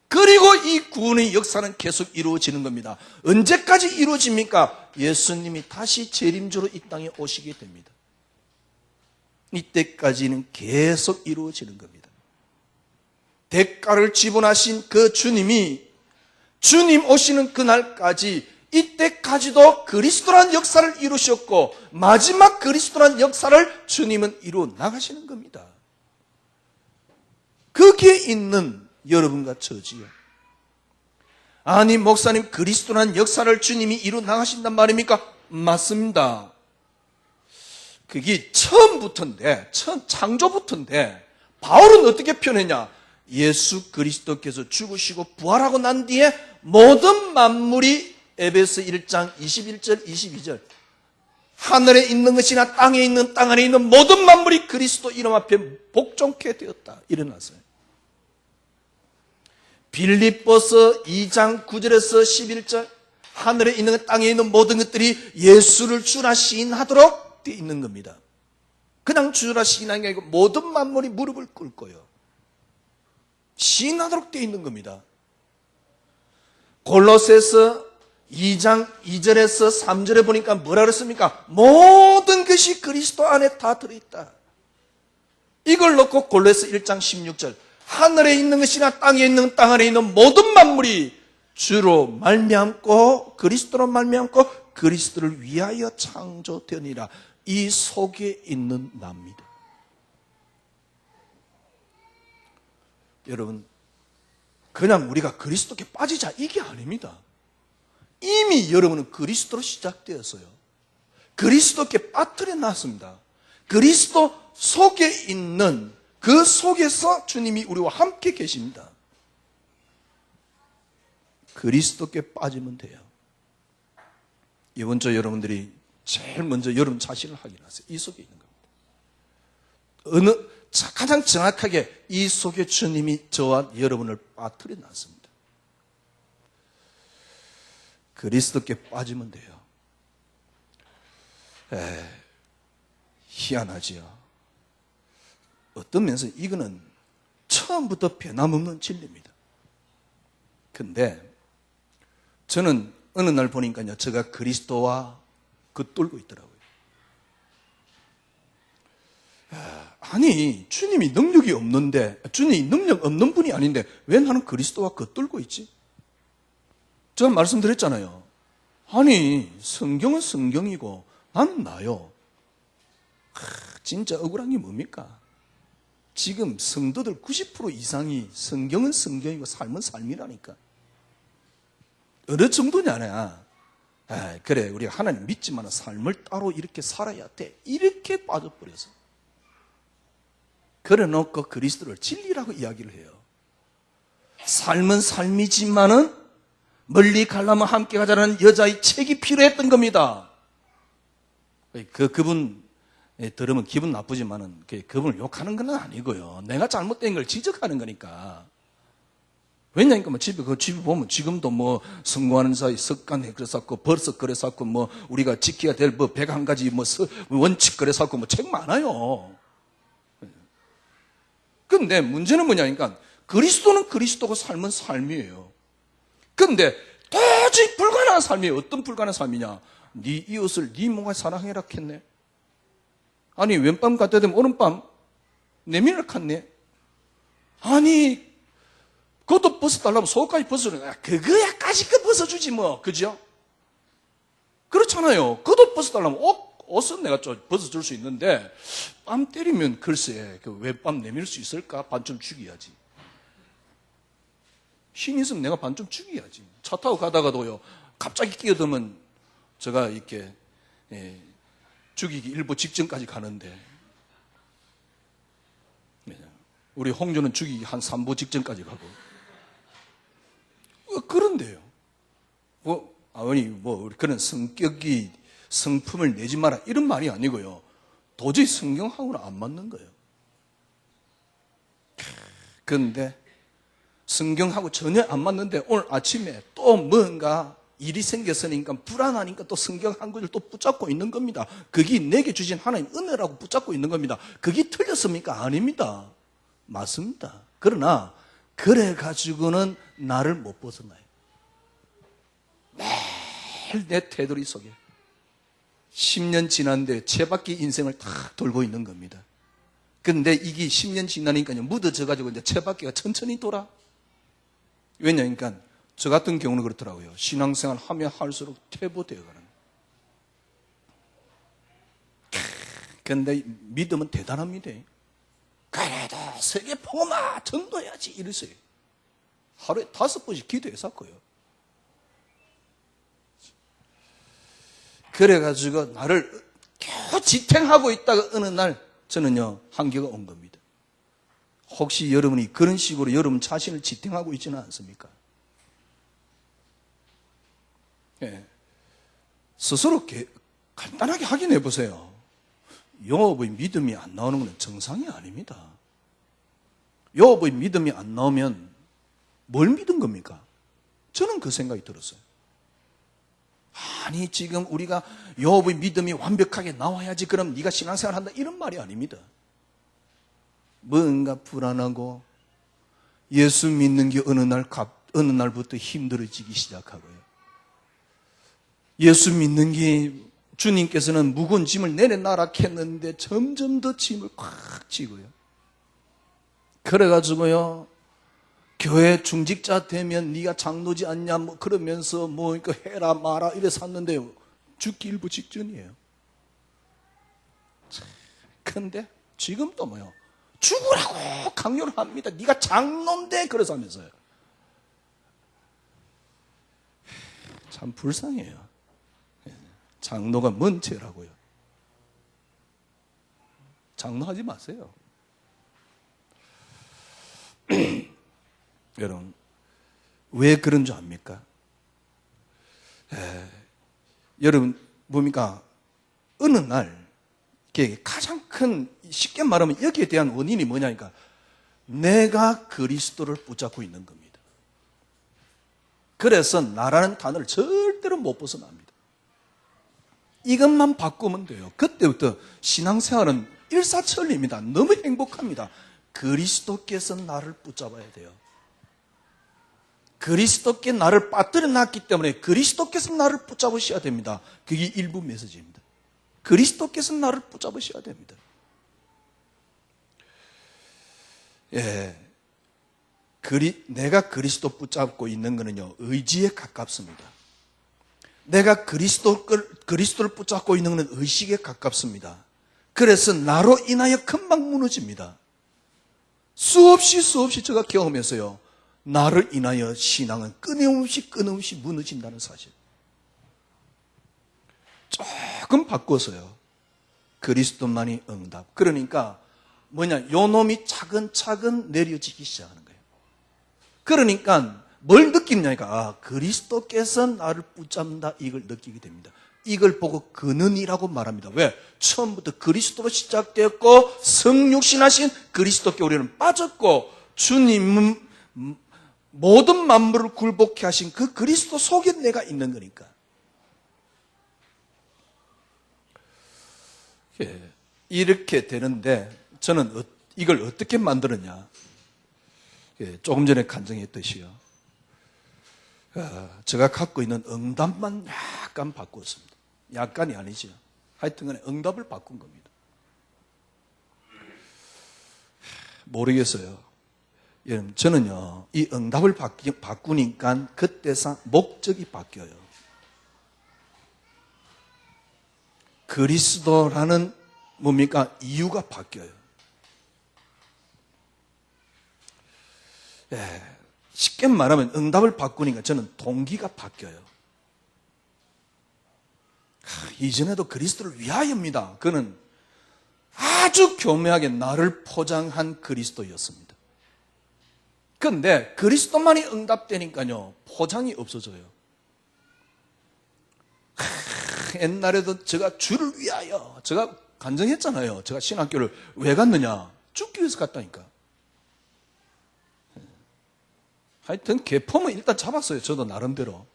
그리고 이 구원의 역사는 계속 이루어지는 겁니다. 언제까지 이루어집니까? 예수님이 다시 재림주로 이 땅에 오시게 됩니다. 이때까지는 계속 이루어지는 겁니다. 대가를 지불하신 그 주님이 주님 오시는 그날까지, 이때까지도 그리스도란 역사를 이루셨고 마지막 그리스도란 역사를 주님은 이루어 나가시는 겁니다. 거기에 있는 여러분과 저지요. 아니 목사님, 그리스도란 역사를 주님이 이루어 나가신단 말입니까? 맞습니다. 그게 처음부터인데, 창조부터인데, 바울은 어떻게 표현했냐? 예수 그리스도께서 죽으시고 부활하고 난 뒤에 모든 만물이, 에베소 1장 21절 22절, 하늘에 있는 것이나 땅에 있는 땅 안에 있는 모든 만물이 그리스도 이름 앞에 복종케 되었다. 일어났어요. 빌립보서 2장 9절에서 11절 하늘에 있는 것, 땅에 있는 모든 것들이 예수를 주라 시인하도록 되어 있는 겁니다. 그냥 주라 시인하는 게 아니고 모든 만물이 무릎을 꿇고요. 시인하도록 되어 있는 겁니다. 골로새서 2장 2절에서 3절에 보니까 뭐라 그랬습니까? 모든 것이 그리스도 안에 다 들어있다. 이걸 놓고 골로새 1장 16절 하늘에 있는 것이나 땅에 있는 땅 안에 있는 모든 만물이 주로 말미암고 그리스도로 말미암고 그리스도를 위하여 창조되니라. 이 속에 있는 납니다. 여러분, 그냥 우리가 그리스도께 빠지자 이게 아닙니다. 이미 여러분은 그리스도로 시작되었어요. 그리스도께 빠뜨려 놨습니다. 그리스도 속에 있는 그 속에서 주님이 우리와 함께 계십니다. 그리스도께 빠지면 돼요. 이번 주 여러분들이 제일 먼저 여러분 자신을 확인하세요. 이 속에 있는 겁니다. 가장 정확하게 이 속에 주님이 저와 여러분을 빠뜨려 놨습니다. 그리스도께 빠지면 돼요. 희한하지요. 어떤 면에서 이거는 처음부터 변함없는 진리입니다. 근데 저는 어느 날 보니까요, 제가 그리스도와 겉돌고 있더라고요. 아니, 주님이 능력이 없는데, 주님이 능력 없는 분이 아닌데 왜 나는 그리스도와 겉돌고 있지? 제가 말씀드렸잖아요. 아니, 성경은 성경이고 나는 나요. 진짜 억울한 게 뭡니까? 지금 성도들 90% 이상이 성경은 성경이고 삶은 삶이라니까. 어느 정도냐냐. 그래, 우리가 하나님 믿지만 삶을 따로 이렇게 살아야 돼. 이렇게 빠져버려서. 그래 놓고 그리스도를 진리라고 이야기를 해요. 삶은 삶이지만은 멀리 가려면 함께 가자는 여자의 책이 필요했던 겁니다. 그분 들으면 기분 나쁘지만은 그분을 욕하는 건 아니고요. 내가 잘못된 걸 지적하는 거니까. 왜냐니까 집에 보면 지금도 성공하는 사이 습관 그래서고 벌써 그래서고 우리가 지켜야 될 101가지 원칙 그래서고 책 많아요. 근데 문제는 뭐냐니까 그리스도는 그리스도고 삶은 삶이에요. 근데 도저히 불가능한 삶이에요. 어떤 불가능한 삶이냐? 네 이웃을 네 몸과 사랑해라 했네. 아니, 왼밤 갖다 대면 오른밤 내밀을 갔네. 아니, 그것도 벗어달라면 속까지 벗어주는 그거야까지 벗어주지 그죠? 그렇잖아요. 그것도 벗어달라면 옷은 내가 좀 벗어줄 수 있는데 뺨 때리면 글쎄 왼밤 내밀 수 있을까? 반쯤 죽여야지. 힘 있으면 내가 반쯤 죽여야지. 차 타고 가다가도요, 갑자기 끼어들면 제가 이렇게 죽이기 일보 직전까지 가는데, 우리 홍조는 죽이기 한 3보 직전까지 가고. 그런데요. 아버님, 우리 그런 성품을 내지 마라. 이런 말이 아니고요. 도저히 성경하고는 안 맞는 거예요. 그런데 성경하고 전혀 안 맞는데 오늘 아침에 또 뭔가 일이 생겼으니까 불안하니까 또 성경 한 구절 또 붙잡고 있는 겁니다. 그게 내게 주신 하나님 은혜라고 붙잡고 있는 겁니다. 그게 틀렸습니까? 아닙니다. 맞습니다. 그러나 그래가지고는 나를 못 벗어나요. 매일 내 테두리 속에 10년 지났는데 채바퀴 인생을 다 돌고 있는 겁니다. 근데 이게 10년 지나니까요, 묻어져가지고 이제 채바퀴가 천천히 돌아. 왜냐니까 저 같은 경우는 그렇더라고요. 신앙생활 하면 할수록 퇴보되어 가는. 근데 믿음은 대단합니다. 그래도 세계 복음화 전도해야지 이랬어요. 하루에 5번씩 기도했었고요. 그래가지고 나를 겨우 지탱하고 있다가 어느 날 저는요, 한계가 온 겁니다. 혹시 여러분이 그런 식으로 여러분 자신을 지탱하고 있지는 않습니까? 예. 스스로 간단하게 확인해 보세요. 요업의 믿음이 안 나오는 것은 정상이 아닙니다. 요업의 믿음이 안 나오면 뭘 믿은 겁니까? 저는 그 생각이 들었어요. 아니 지금 우리가 요업의 믿음이 완벽하게 나와야지 그럼 네가 신앙생활 한다 이런 말이 아닙니다. 뭔가 불안하고 예수 믿는 게 어느 날부터 힘들어지기 시작하고요. 예수 믿는 게 주님께서는 무거운 짐을 내려놔라 했는데 점점 더 짐을 꽉 쥐고요. 그래가지고요. 교회 중직자 되면 네가 장로지 않냐 뭐 그러면서 뭐 이거 해라 마라 이래서 샀는데 죽기 일부 직전이에요. 그런데 지금 또 뭐요? 죽으라고 강요를 합니다. 네가 장로인데 그래서 하면서요. 참 불쌍해요. 장로가 뭔 죄라고요. 장로하지 마세요. 여러분 왜 그런 줄 압니까? 여러분 뭡니까? 어느 날 가장 큰 쉽게 말하면 여기에 대한 원인이 뭐냐니까 내가 그리스도를 붙잡고 있는 겁니다. 그래서 나라는 단어를 절대로 못 벗어납니다. 이것만 바꾸면 돼요. 그때부터 신앙생활은 일사천리입니다. 너무 행복합니다. 그리스도께서 나를 붙잡아야 돼요. 그리스도께 나를 빠뜨려 놨기 때문에 그리스도께서 나를 붙잡으셔야 됩니다. 그게 일부 메시지입니다. 그리스도께서 나를 붙잡으셔야 됩니다. 내가 그리스도 붙잡고 있는 것은요, 의지에 가깝습니다. 내가 그리스도를 붙잡고 있는 것은 의식에 가깝습니다. 그래서 나로 인하여 금방 무너집니다. 수없이 제가 경험해서요, 나를 인하여 신앙은 끊임없이 무너진다는 사실. 조금 바꿔서요. 그리스도만이 응답. 그러니까 요 놈이 차근차근 내려지기 시작하는 거예요. 그러니까 뭘 느끼냐니까 그리스도께서 나를 붙잡는다 이걸 느끼게 됩니다. 이걸 보고 근은이라고 말합니다. 왜? 처음부터 그리스도로 시작되었고 성육신하신 그리스도께 우리는 빠졌고 주님은 모든 만물을 굴복케 하신 그 그리스도 속에 내가 있는 거니까. 이렇게 되는데 저는 이걸 어떻게 만들었냐. 조금 전에 간증했듯이요. 제가 갖고 있는 응답만 약간 바꿨습니다. 약간이 아니죠. 하여튼 간에 응답을 바꾼 겁니다. 모르겠어요. 여러분, 저는요, 이 응답을 바꾸니까 그때서 목적이 바뀌어요. 그리스도라는 뭡니까? 이유가 바뀌어요. 쉽게 말하면 응답을 바꾸니까 저는 동기가 바뀌어요. 이전에도 그리스도를 위하여입니다. 그는 아주 교묘하게 나를 포장한 그리스도였습니다. 그런데 그리스도만이 응답되니까요, 포장이 없어져요. 옛날에도 제가 주를 위하여, 제가 간증했잖아요. 제가 신학교를 왜 갔느냐? 죽기 위해서 갔다니까. 하여튼 개폼은 일단 잡았어요. 저도 나름대로.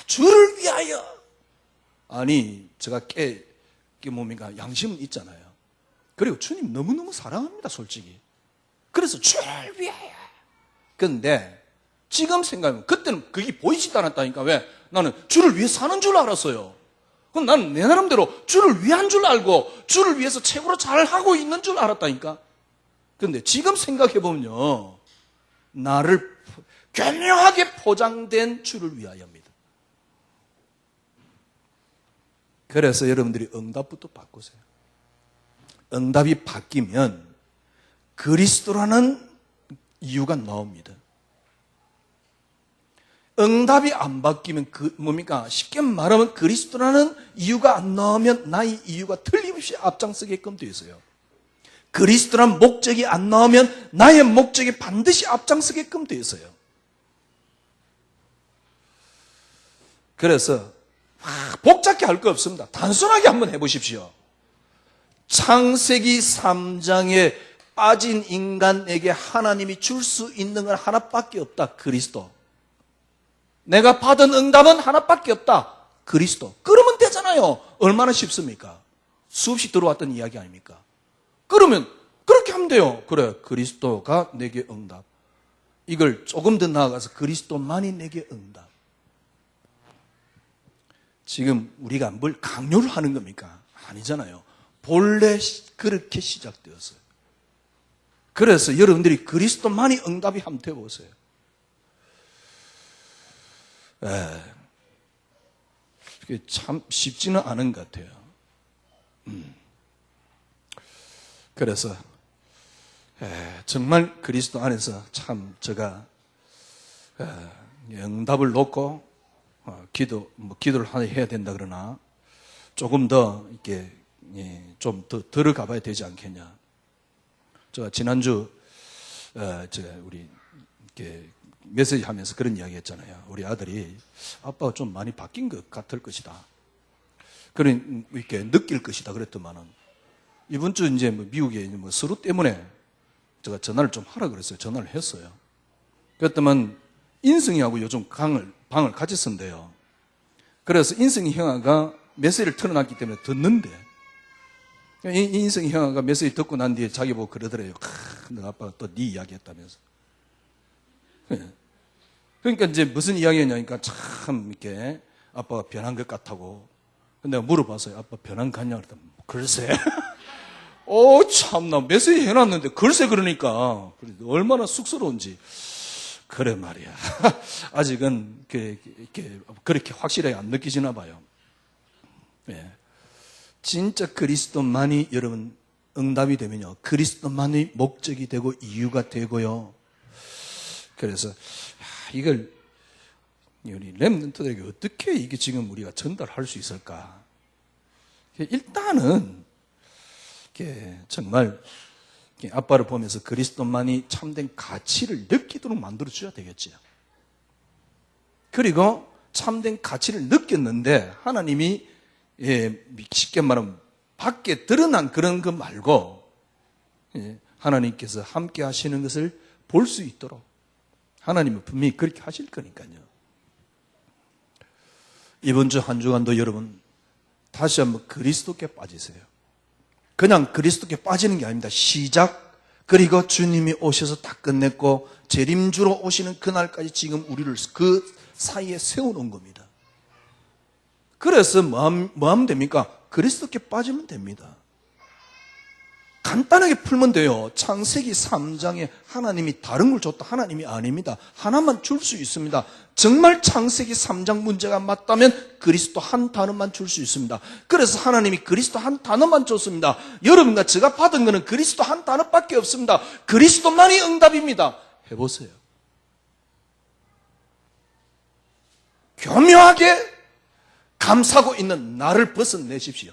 주를 위하여. 아니 제가 뭡니까? 양심은 있잖아요. 그리고 주님 너무너무 사랑합니다. 솔직히. 그래서 주를 위하여. 그런데 지금 생각하면 그때는 그게 보이지도 않았다니까. 왜? 나는 주를 위해 사는 줄 알았어요. 그럼 나는 내 나름대로 주를 위한 줄 알고 주를 위해서 최고로 잘하고 있는 줄 알았다니까. 그런데 지금 생각해보면요, 나를 교묘하게 포장된 주를 위하여입니다. 그래서 여러분들이 응답부터 바꾸세요. 응답이 바뀌면 그리스도라는 이유가 나옵니다. 응답이 안 바뀌면 뭡니까? 쉽게 말하면 그리스도라는 이유가 안 나오면 나의 이유가 틀림없이 앞장서게끔 되어 있어요. 그리스도란 목적이 안 나오면 나의 목적이 반드시 앞장서게끔 되어 있어요. 그래서 복잡게 할 거 없습니다. 단순하게 한번 해보십시오. 창세기 3장에 빠진 인간에게 하나님이 줄 수 있는 건 하나밖에 없다. 그리스도. 내가 받은 응답은 하나밖에 없다. 그리스도. 그러면 되잖아요. 얼마나 쉽습니까? 수없이 들어왔던 이야기 아닙니까? 그러면 그렇게 하면 돼요. 그래, 그리스도가 내게 응답. 이걸 조금 더 나아가서 그리스도만이 내게 응답. 지금 우리가 뭘 강요를 하는 겁니까? 아니잖아요. 본래 그렇게 시작되었어요. 그래서 여러분들이 그리스도만이 응답이 한번 되어보세요. 그게 참 쉽지는 않은 것 같아요. 그래서 정말 그리스도 안에서 참 제가 응답을 놓고 기도를 해야 된다 그러나 조금 더 이렇게 좀 더 들어가봐야 되지 않겠냐. 제가 지난주 우리 이렇게 메시지 하면서 그런 이야기 했잖아요. 우리 아들이 아빠가 좀 많이 바뀐 것 같을 것이다. 그런 이렇게 느낄 것이다 그랬더만은 이번 주 이제 미국에 서류 때문에 제가 전화를 좀 하라 그랬어요. 전화를 했어요. 그랬더만 인승이하고 요즘 방을 같이 쓴대요. 그래서 인승이 형아가 메시지를 틀어놨기 때문에 듣는데 인승이 형아가 메시지 듣고 난 뒤에 자기 보고 그러더래요. 너 아빠가 또 네 이야기 했다면서. 그러니까 이제 무슨 이야기였냐니까 참 이렇게 아빠가 변한 것 같다고. 근데 내가 물어봤어요. 아빠 변한 것 같냐 그랬더니 글쎄. 참나 메시지 해놨는데 글쎄 그러니까 얼마나 쑥스러운지. 그래 말이야. 아직은 그렇게 확실하게 안 느끼시나 봐요. 예. 진짜 그리스도만이 여러분 응답이 되면요. 그리스도만이 목적이 되고 이유가 되고요. 그래서 이걸 우리 렘넌트들에게 어떻게 이게 지금 우리가 전달할 수 있을까? 일단은 정말 아빠를 보면서 그리스도만이 참된 가치를 느끼도록 만들어줘야 되겠지요. 그리고 참된 가치를 느꼈는데 하나님이 쉽게 말하면 밖에 드러난 그런 것 말고 하나님께서 함께 하시는 것을 볼 수 있도록 하나님은 분명히 그렇게 하실 거니까요. 이번 주 한 주간도 여러분 다시 한번 그리스도께 빠지세요. 그냥 그리스도께 빠지는 게 아닙니다. 시작 그리고 주님이 오셔서 다 끝냈고 재림주로 오시는 그날까지 지금 우리를 그 사이에 세워놓은 겁니다. 그래서 뭐 하면 됩니까? 그리스도께 빠지면 됩니다. 간단하게 풀면 돼요. 창세기 3장에 하나님이 다른 걸 줬다. 하나님이 아닙니다. 하나만 줄 수 있습니다. 정말 창세기 3장 문제가 맞다면 그리스도 한 단어만 줄 수 있습니다. 그래서 하나님이 그리스도 한 단어만 줬습니다. 여러분과 제가 받은 것은 그리스도 한 단어밖에 없습니다. 그리스도만이 응답입니다. 해보세요. 교묘하게 감싸고 있는 나를 벗어내십시오.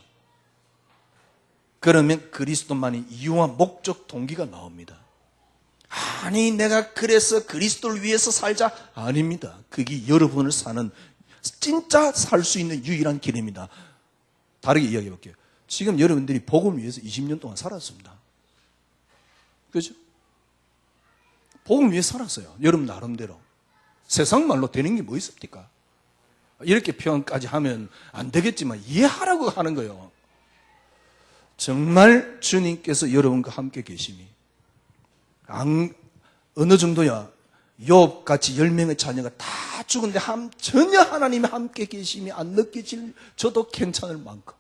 그러면 그리스도만이 이유와 목적, 동기가 나옵니다. 아니 내가 그래서 그리스도를 위해서 살자. 아닙니다. 그게 여러분을 사는 진짜 살 수 있는 유일한 길입니다. 다르게 이야기해 볼게요. 지금 여러분들이 복음을 위해서 20년 동안 살았습니다. 그렇죠? 복음을 위해서 살았어요. 여러분 나름대로. 세상 말로 되는 게 뭐 있습니까? 이렇게 표현까지 하면 안 되겠지만 이해하라고 하는 거예요. 정말 주님께서 여러분과 함께 계심이 어느 정도야 욥같이 10명의 자녀가 다 죽은데 전혀 하나님이 함께 계심이 안 느껴질 저도 괜찮을 만큼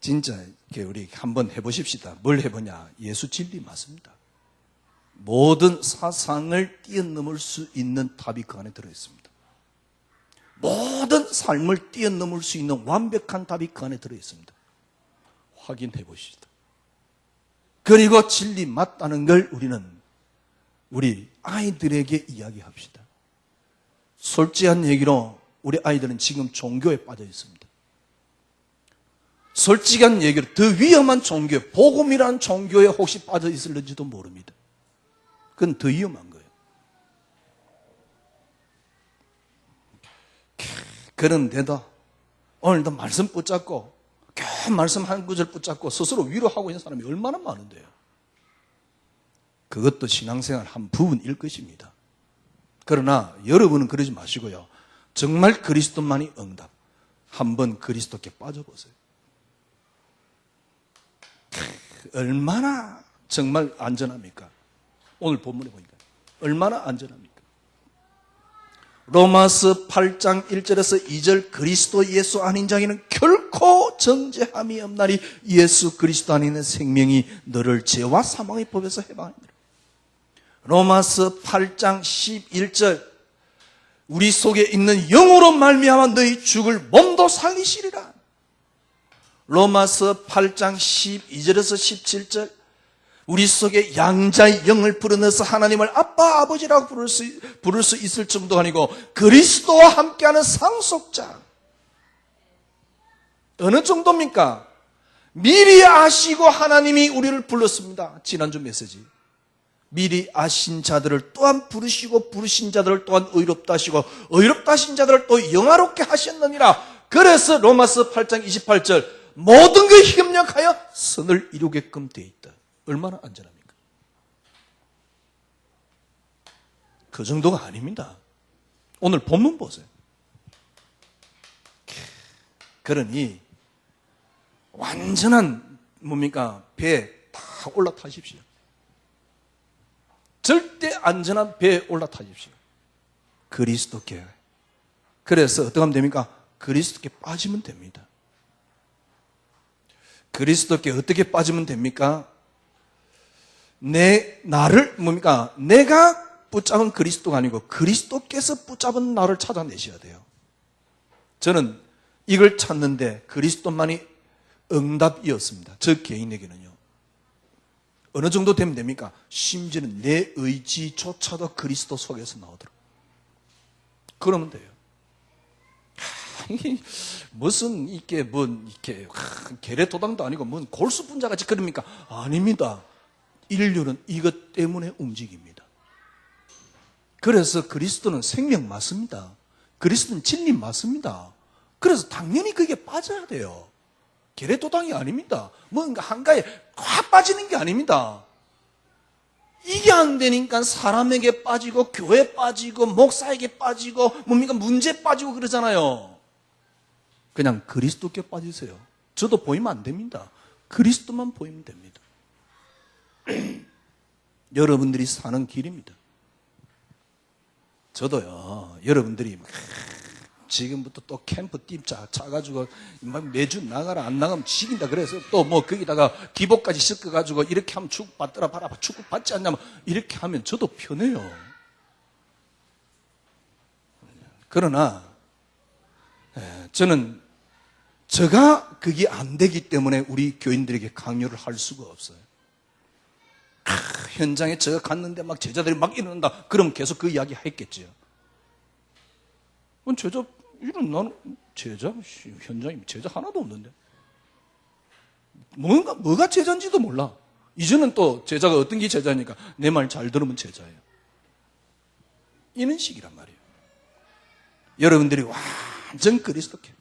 진짜 우리 한번 해보십시다. 뭘 해보냐? 예수 진리 맞습니다. 모든 사상을 뛰어넘을 수 있는 답이 그 안에 들어있습니다. 모든 삶을 뛰어넘을 수 있는 완벽한 답이 그 안에 들어있습니다. 확인해 보십시다. 그리고 진리 맞다는 걸 우리 아이들에게 이야기합시다. 솔직한 얘기로 우리 아이들은 지금 종교에 빠져 있습니다. 솔직한 얘기로 더 위험한 종교, 복음이라는 종교에 혹시 빠져 있을는지도 모릅니다. 그건 더 위험한 거예요. 그런데도 오늘도 말씀 붙잡고 교회 말씀 한 구절 붙잡고 스스로 위로하고 있는 사람이 얼마나 많은데요. 그것도 신앙생활 한 부분일 것입니다. 그러나 여러분은 그러지 마시고요. 정말 그리스도만이 응답. 한번 그리스도께 빠져보세요. 얼마나 정말 안전합니까? 오늘 본문에 보니까 얼마나 안전합니까? 로마서 8장 1절에서 2절 그리스도 예수 아닌 자에게는 결코 정죄함이 없나니 예수 그리스도 안에 생명이 너를 죄와 사망의 법에서 해방하니라. 로마서 8장 11절 우리 속에 있는 영으로 말미암아 너희 죽을 몸도 살리시리라. 로마서 8장 12절에서 17절 우리 속에 양자의 영을 불어넣어서 하나님을 아빠 아버지라고 부를 수 있을 정도가 아니고 그리스도와 함께하는 상속자. 어느 정도입니까? 미리 아시고 하나님이 우리를 불렀습니다. 지난주 메시지. 미리 아신 자들을 또한 부르시고 부르신 자들을 또한 의롭다 하시고 의롭다 하신 자들을 또 영화롭게 하셨느니라. 그래서 로마서 8장 28절 모든 것 협력하여 선을 이루게끔 되어 있다. 얼마나 안전합니까? 그 정도가 아닙니다. 오늘 본문 보세요. 그러니 완전한 뭡니까? 배에 다 올라타십시오. 절대 안전한 배에 올라타십시오. 그리스도께. 그래서 어떻게 하면 됩니까? 그리스도께 빠지면 됩니다. 그리스도께 어떻게 빠지면 됩니까? 나를 뭡니까? 내가 붙잡은 그리스도가 아니고 그리스도께서 붙잡은 나를 찾아내셔야 돼요. 저는 이걸 찾는데 그리스도만이 응답이었습니다. 저 개인에게는요. 어느 정도 되면 됩니까? 심지어는 내 의지조차도 그리스도 속에서 나오도록. 그러면 돼요. 무슨 이게 계례도당도 아니고 뭔 골수 분자같이 그럽니까? 아닙니다. 인류는 이것 때문에 움직입니다. 그래서 그리스도는 생명 맞습니다. 그리스도는 진리 맞습니다. 그래서 당연히 그게 빠져야 돼요. 계례도당이 아닙니다. 뭔가 한가에 확 빠지는 게 아닙니다. 이게 안 되니까 사람에게 빠지고 교회에 빠지고 목사에게 빠지고 뭡니까 문제에 빠지고 그러잖아요. 그냥 그리스도께 빠지세요. 저도 보이면 안 됩니다. 그리스도만 보이면 됩니다. 여러분들이 사는 길입니다. 저도요. 여러분들이 지금부터 또 캠프 팀 짜가지고 막 매주 나가라 안 나가면 지긴다 그래서 또 뭐 거기다가 기복까지 섞어가지고 이렇게 하면 축복 받더라 봐라 축복 받지 않냐면 이렇게 하면 저도 편해요. 그러나 저는 제가 그게 안 되기 때문에 우리 교인들에게 강요를 할 수가 없어요. 현장에 제가 갔는데 막 제자들이 막 이러는다. 그럼 계속 그 이야기 했겠지요. 제자 이런 나는 제자 현장에 제자 하나도 없는데 뭐가 제자인지도 몰라. 이제는 또 제자가 어떤 게 제자니까 내 말 잘 들으면 제자예요. 이런 식이란 말이에요. 여러분들이 완전 그리스도께.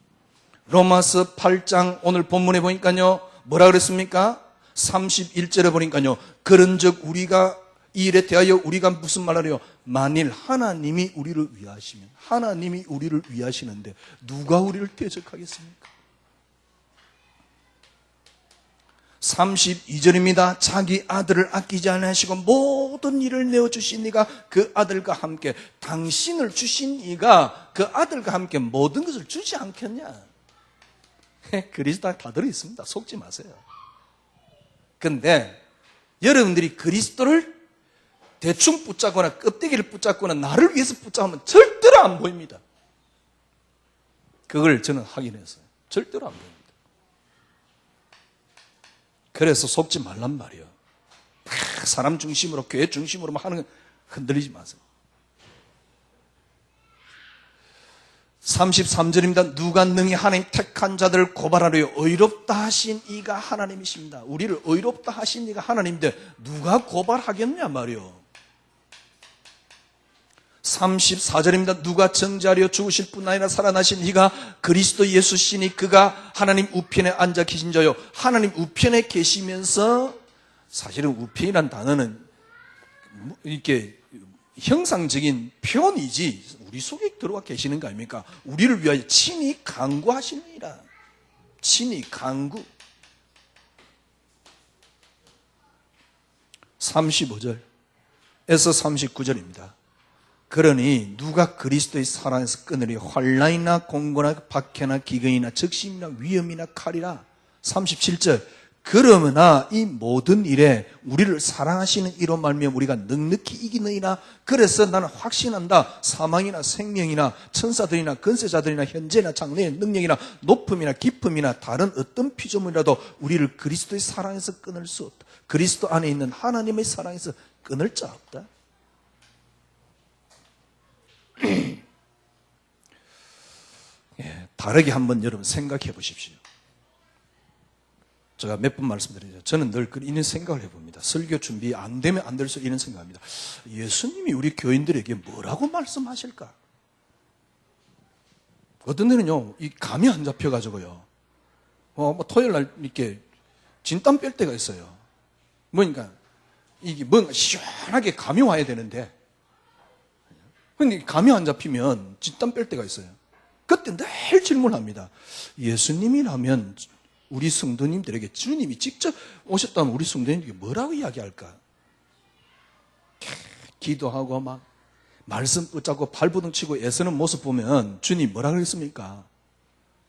로마서 8장 오늘 본문에 보니까요 뭐라 그랬습니까? 31절에 보니까요 그런즉 우리가 이 일에 대하여 우리가 무슨 말을 해요? 만일 하나님이 우리를 위하시면 하나님이 우리를 위하시는데 누가 우리를 대적하겠습니까? 32절입니다. 자기 아들을 아끼지 않으시고 모든 일을 내어주신 이가 그 아들과 함께 당신을 주신 이가 그 아들과 함께 모든 것을 주지 않겠냐? 그리스도 다 들어있습니다. 속지 마세요. 근데 여러분들이 그리스도를 대충 붙잡거나 껍데기를 붙잡거나 나를 위해서 붙잡으면 절대로 안 보입니다. 그걸 저는 확인했어요. 절대로 안 보입니다. 그래서 속지 말란 말이에요. 사람 중심으로 교회 중심으로 하는 건 흔들리지 마세요. 33절입니다. 누가 능히 하나님 택한 자들을 고발하려 의롭다 하신 이가 하나님이십니다. 우리를 의롭다 하신 이가 하나님인데 누가 고발하겠냐 말이요. 34절입니다. 누가 정죄하려 죽으실 뿐 아니라 살아나신 이가 그리스도 예수시니 그가 하나님 우편에 앉아 계신 자요. 하나님 우편에 계시면서, 사실은 우편이란 단어는 이렇게 형상적인 표현이지 우리 속에 들어와 계시는 거 아닙니까? 우리를 위하여 친히 간구하시니라. 친히 간구. 35절에서 39절입니다. 그러니 누가 그리스도의 사랑에서 끊으리 환난이나 공고나 박해나 기근이나 적심이나 위험이나 칼이라. 37절 그러므나 이 모든 일에 우리를 사랑하시는 이로 말미암아 우리가 넉넉히 이기느니라. 그래서 나는 확신한다. 사망이나 생명이나 천사들이나 권세자들이나 현재나 장래의 능력이나 높음이나 깊음이나 다른 어떤 피조물이라도 우리를 그리스도의 사랑에서 끊을 수 없다. 그리스도 안에 있는 하나님의 사랑에서 끊을 자 없다. 예, 다르게 한번 여러분 생각해 보십시오. 제가 몇 번 말씀드리죠. 저는 늘 이런 생각을 해봅니다. 설교 준비 안 되면 안 될수록 이런 생각합니다. 예수님이 우리 교인들에게 뭐라고 말씀하실까? 어떤 데는요, 이 감이 안 잡혀가지고요. 토요일 날 이렇게 진땀 뺄 때가 있어요. 뭐니까 이게 뭔가 시원하게 감이 와야 되는데, 근데 감이 안 잡히면 진땀 뺄 때가 있어요. 그때 늘 질문합니다. 예수님이라면 우리 성도님들에게 주님이 직접 오셨다면 우리 성도님들에게 뭐라고 이야기할까? 기도하고 막 말씀 붙잡고 발부둥 치고 애쓰는 모습 보면 주님 뭐라 그랬습니까?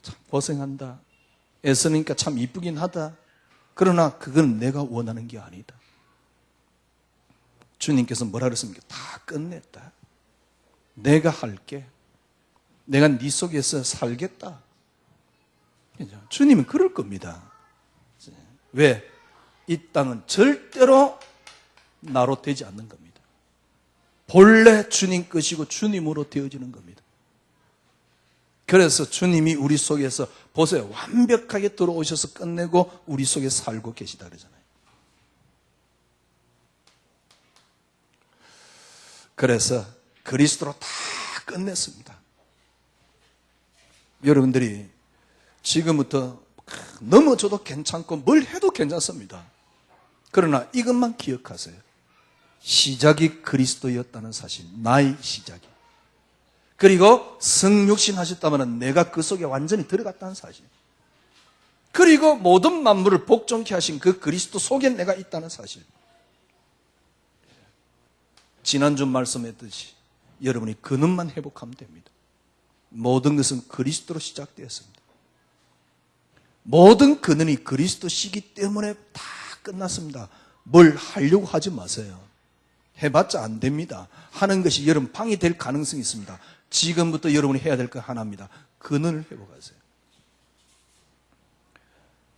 참 고생한다. 애쓰니까 참 이쁘긴 하다. 그러나 그건 내가 원하는 게 아니다. 주님께서 뭐라 그랬습니까? 다 끝냈다. 내가 할게. 내가 네 속에서 살겠다. 주님은 그럴 겁니다. 왜? 이 땅은 절대로 나로 되지 않는 겁니다. 본래 주님 것이고 주님으로 되어지는 겁니다. 그래서 주님이 우리 속에서 보세요. 완벽하게 들어오셔서 끝내고 우리 속에 살고 계시다 그러잖아요. 그래서 그리스도로 다 끝냈습니다. 여러분들이 지금부터 넘어져도 괜찮고 뭘 해도 괜찮습니다. 그러나 이것만 기억하세요. 시작이 그리스도였다는 사실, 나의 시작이. 그리고 성육신 하셨다면 내가 그 속에 완전히 들어갔다는 사실. 그리고 모든 만물을 복종케 하신 그 그리스도 속에 내가 있다는 사실. 지난주 말씀했듯이 여러분이 근원만 회복하면 됩니다. 모든 것은 그리스도로 시작되었습니다. 모든 근원이 그리스도시기 때문에 다 끝났습니다. 뭘 하려고 하지 마세요. 해봤자 안 됩니다. 하는 것이 여러분 방해될 가능성이 있습니다. 지금부터 여러분이 해야 될 거 하나입니다. 근원을 회복하세요.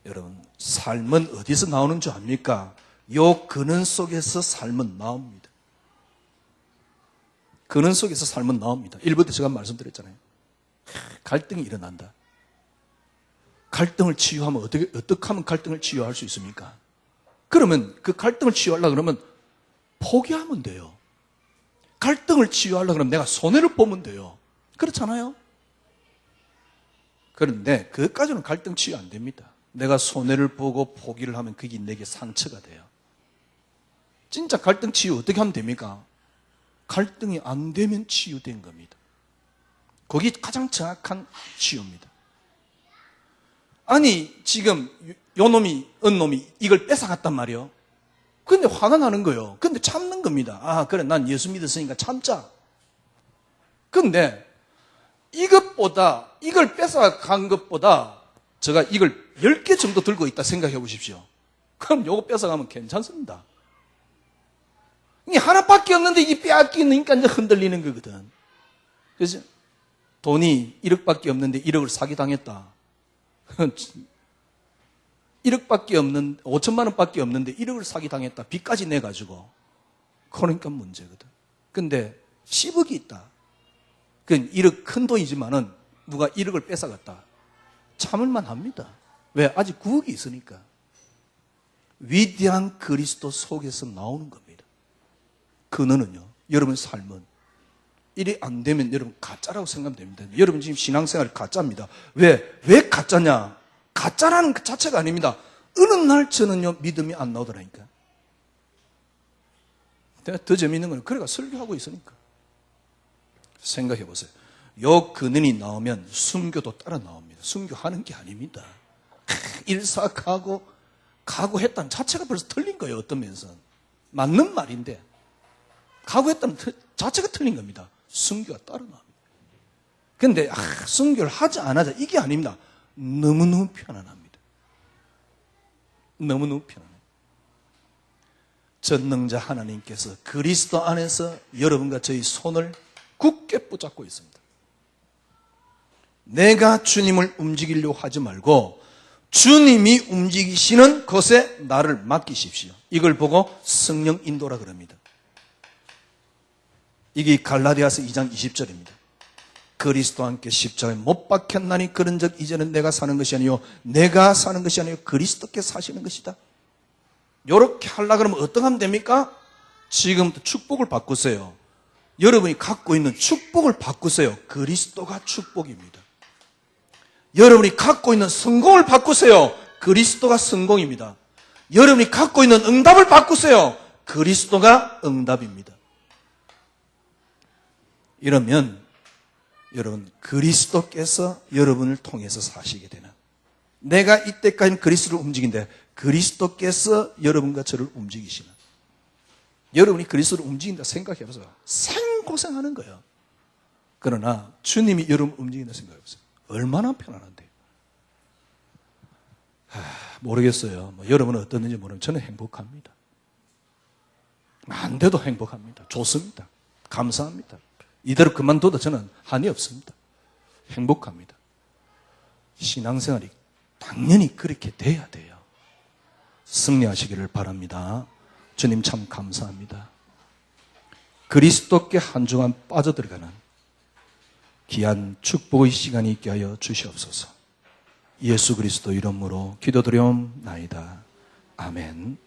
여러분, 삶은 어디서 나오는 줄 압니까? 요 근원 속에서 삶은 나옵니다. 근원 속에서 삶은 나옵니다. 1부 때 제가 말씀드렸잖아요. 갈등이 일어난다. 갈등을 치유하면 어떻게 하면 갈등을 치유할 수 있습니까? 그러면 그 갈등을 치유하려고 그러면 포기하면 돼요. 갈등을 치유하려고 그러면 내가 손해를 보면 돼요. 그렇잖아요? 그런데 그것까지는 갈등 치유 안 됩니다. 내가 손해를 보고 포기를 하면 그게 내게 상처가 돼요. 진짜 갈등 치유 어떻게 하면 됩니까? 갈등이 안 되면 치유된 겁니다. 그게 가장 정확한 치유입니다. 아니 지금 요 놈이 언놈이 이걸 뺏어갔단 말이에요. 근데 화가 나는 거예요. 근데 참는 겁니다. 아 그래 난 예수 믿었으니까 참자. 근데 이것보다 이걸 뺏어간 것보다 제가 이걸 10개 정도 들고 있다 생각해 보십시오. 그럼 요거 뺏어가면 괜찮습니다. 이게 하나밖에 없는데 이게 빼앗기니까 이제 흔들리는 거거든. 그래서 돈이 1억밖에 없는데 1억을 사기당했다. 1억밖에 없는 5천만 원밖에 없는데 1억을 사기당했다. 빚까지 내가지고. 그러니까 문제거든. 근데 10억이 있다. 그건 1억 큰 돈이지만은 누가 1억을 뺏어갔다. 참을만 합니다. 왜? 아직 9억이 있으니까. 위대한 그리스도 속에서 나오는 겁니다. 근원은요. 여러분 삶은 일이 안 되면 여러분 가짜라고 생각하면 됩니다. 여러분 지금 신앙생활이 가짜입니다. 왜 가짜냐? 가짜라는 그 자체가 아닙니다. 어느 날 저는요 믿음이 안 나오더라니까. 더 재미있는 건 그래가 설교하고 있으니까. 생각해 보세요. 요 근원이 나오면 순교도 따라 나옵니다. 순교하는 게 아닙니다. 각오했다는 자체가 벌써 틀린 거예요. 어떤 면에서는. 맞는 말인데 각오했다는 자체가 틀린 겁니다. 순교가 따라 나옵니다. 그런데 순교를 하자 안 하자 이게 아닙니다. 너무너무 편안합니다. 너무너무 편안해요. 전능자 하나님께서 그리스도 안에서 여러분과 저희 손을 굳게 붙잡고 있습니다. 내가 주님을 움직이려고 하지 말고 주님이 움직이시는 것에 나를 맡기십시오. 이걸 보고 성령 인도라 그럽니다. 이게 갈라디아서 2장 20절입니다. 그리스도와 함께 십자가에 못 박혔나니 그런즉 이제는 내가 사는 것이 아니요 내가 사는 것이 아니요 그리스도께 사시는 것이다. 이렇게 하려고 그러면 어떻게 하면 됩니까? 지금부터 축복을 바꾸세요. 여러분이 갖고 있는 축복을 바꾸세요. 그리스도가 축복입니다. 여러분이 갖고 있는 성공을 바꾸세요. 그리스도가 성공입니다. 여러분이 갖고 있는 응답을 바꾸세요. 그리스도가 응답입니다. 이러면 여러분 그리스도께서 여러분을 통해서 사시게 되는, 내가 이때까지는 그리스도를 움직인데 그리스도께서 여러분과 저를 움직이시는, 여러분이 그리스도를 움직인다 생각해보세요. 생고생하는 거예요. 그러나 주님이 여러분을 움직인다 생각해보세요. 얼마나 편안한데요. 모르겠어요. 여러분은 어떻는지 모르면 저는 행복합니다. 안 돼도 행복합니다. 좋습니다. 감사합니다. 이대로 그만둬도 저는 한이 없습니다. 행복합니다. 신앙생활이 당연히 그렇게 돼야 돼요. 승리하시기를 바랍니다. 주님 참 감사합니다. 그리스도께 한 주간 빠져들어가는 귀한 축복의 시간이 있게 하여 주시옵소서. 예수 그리스도 이름으로 기도드리옵나이다. 아멘.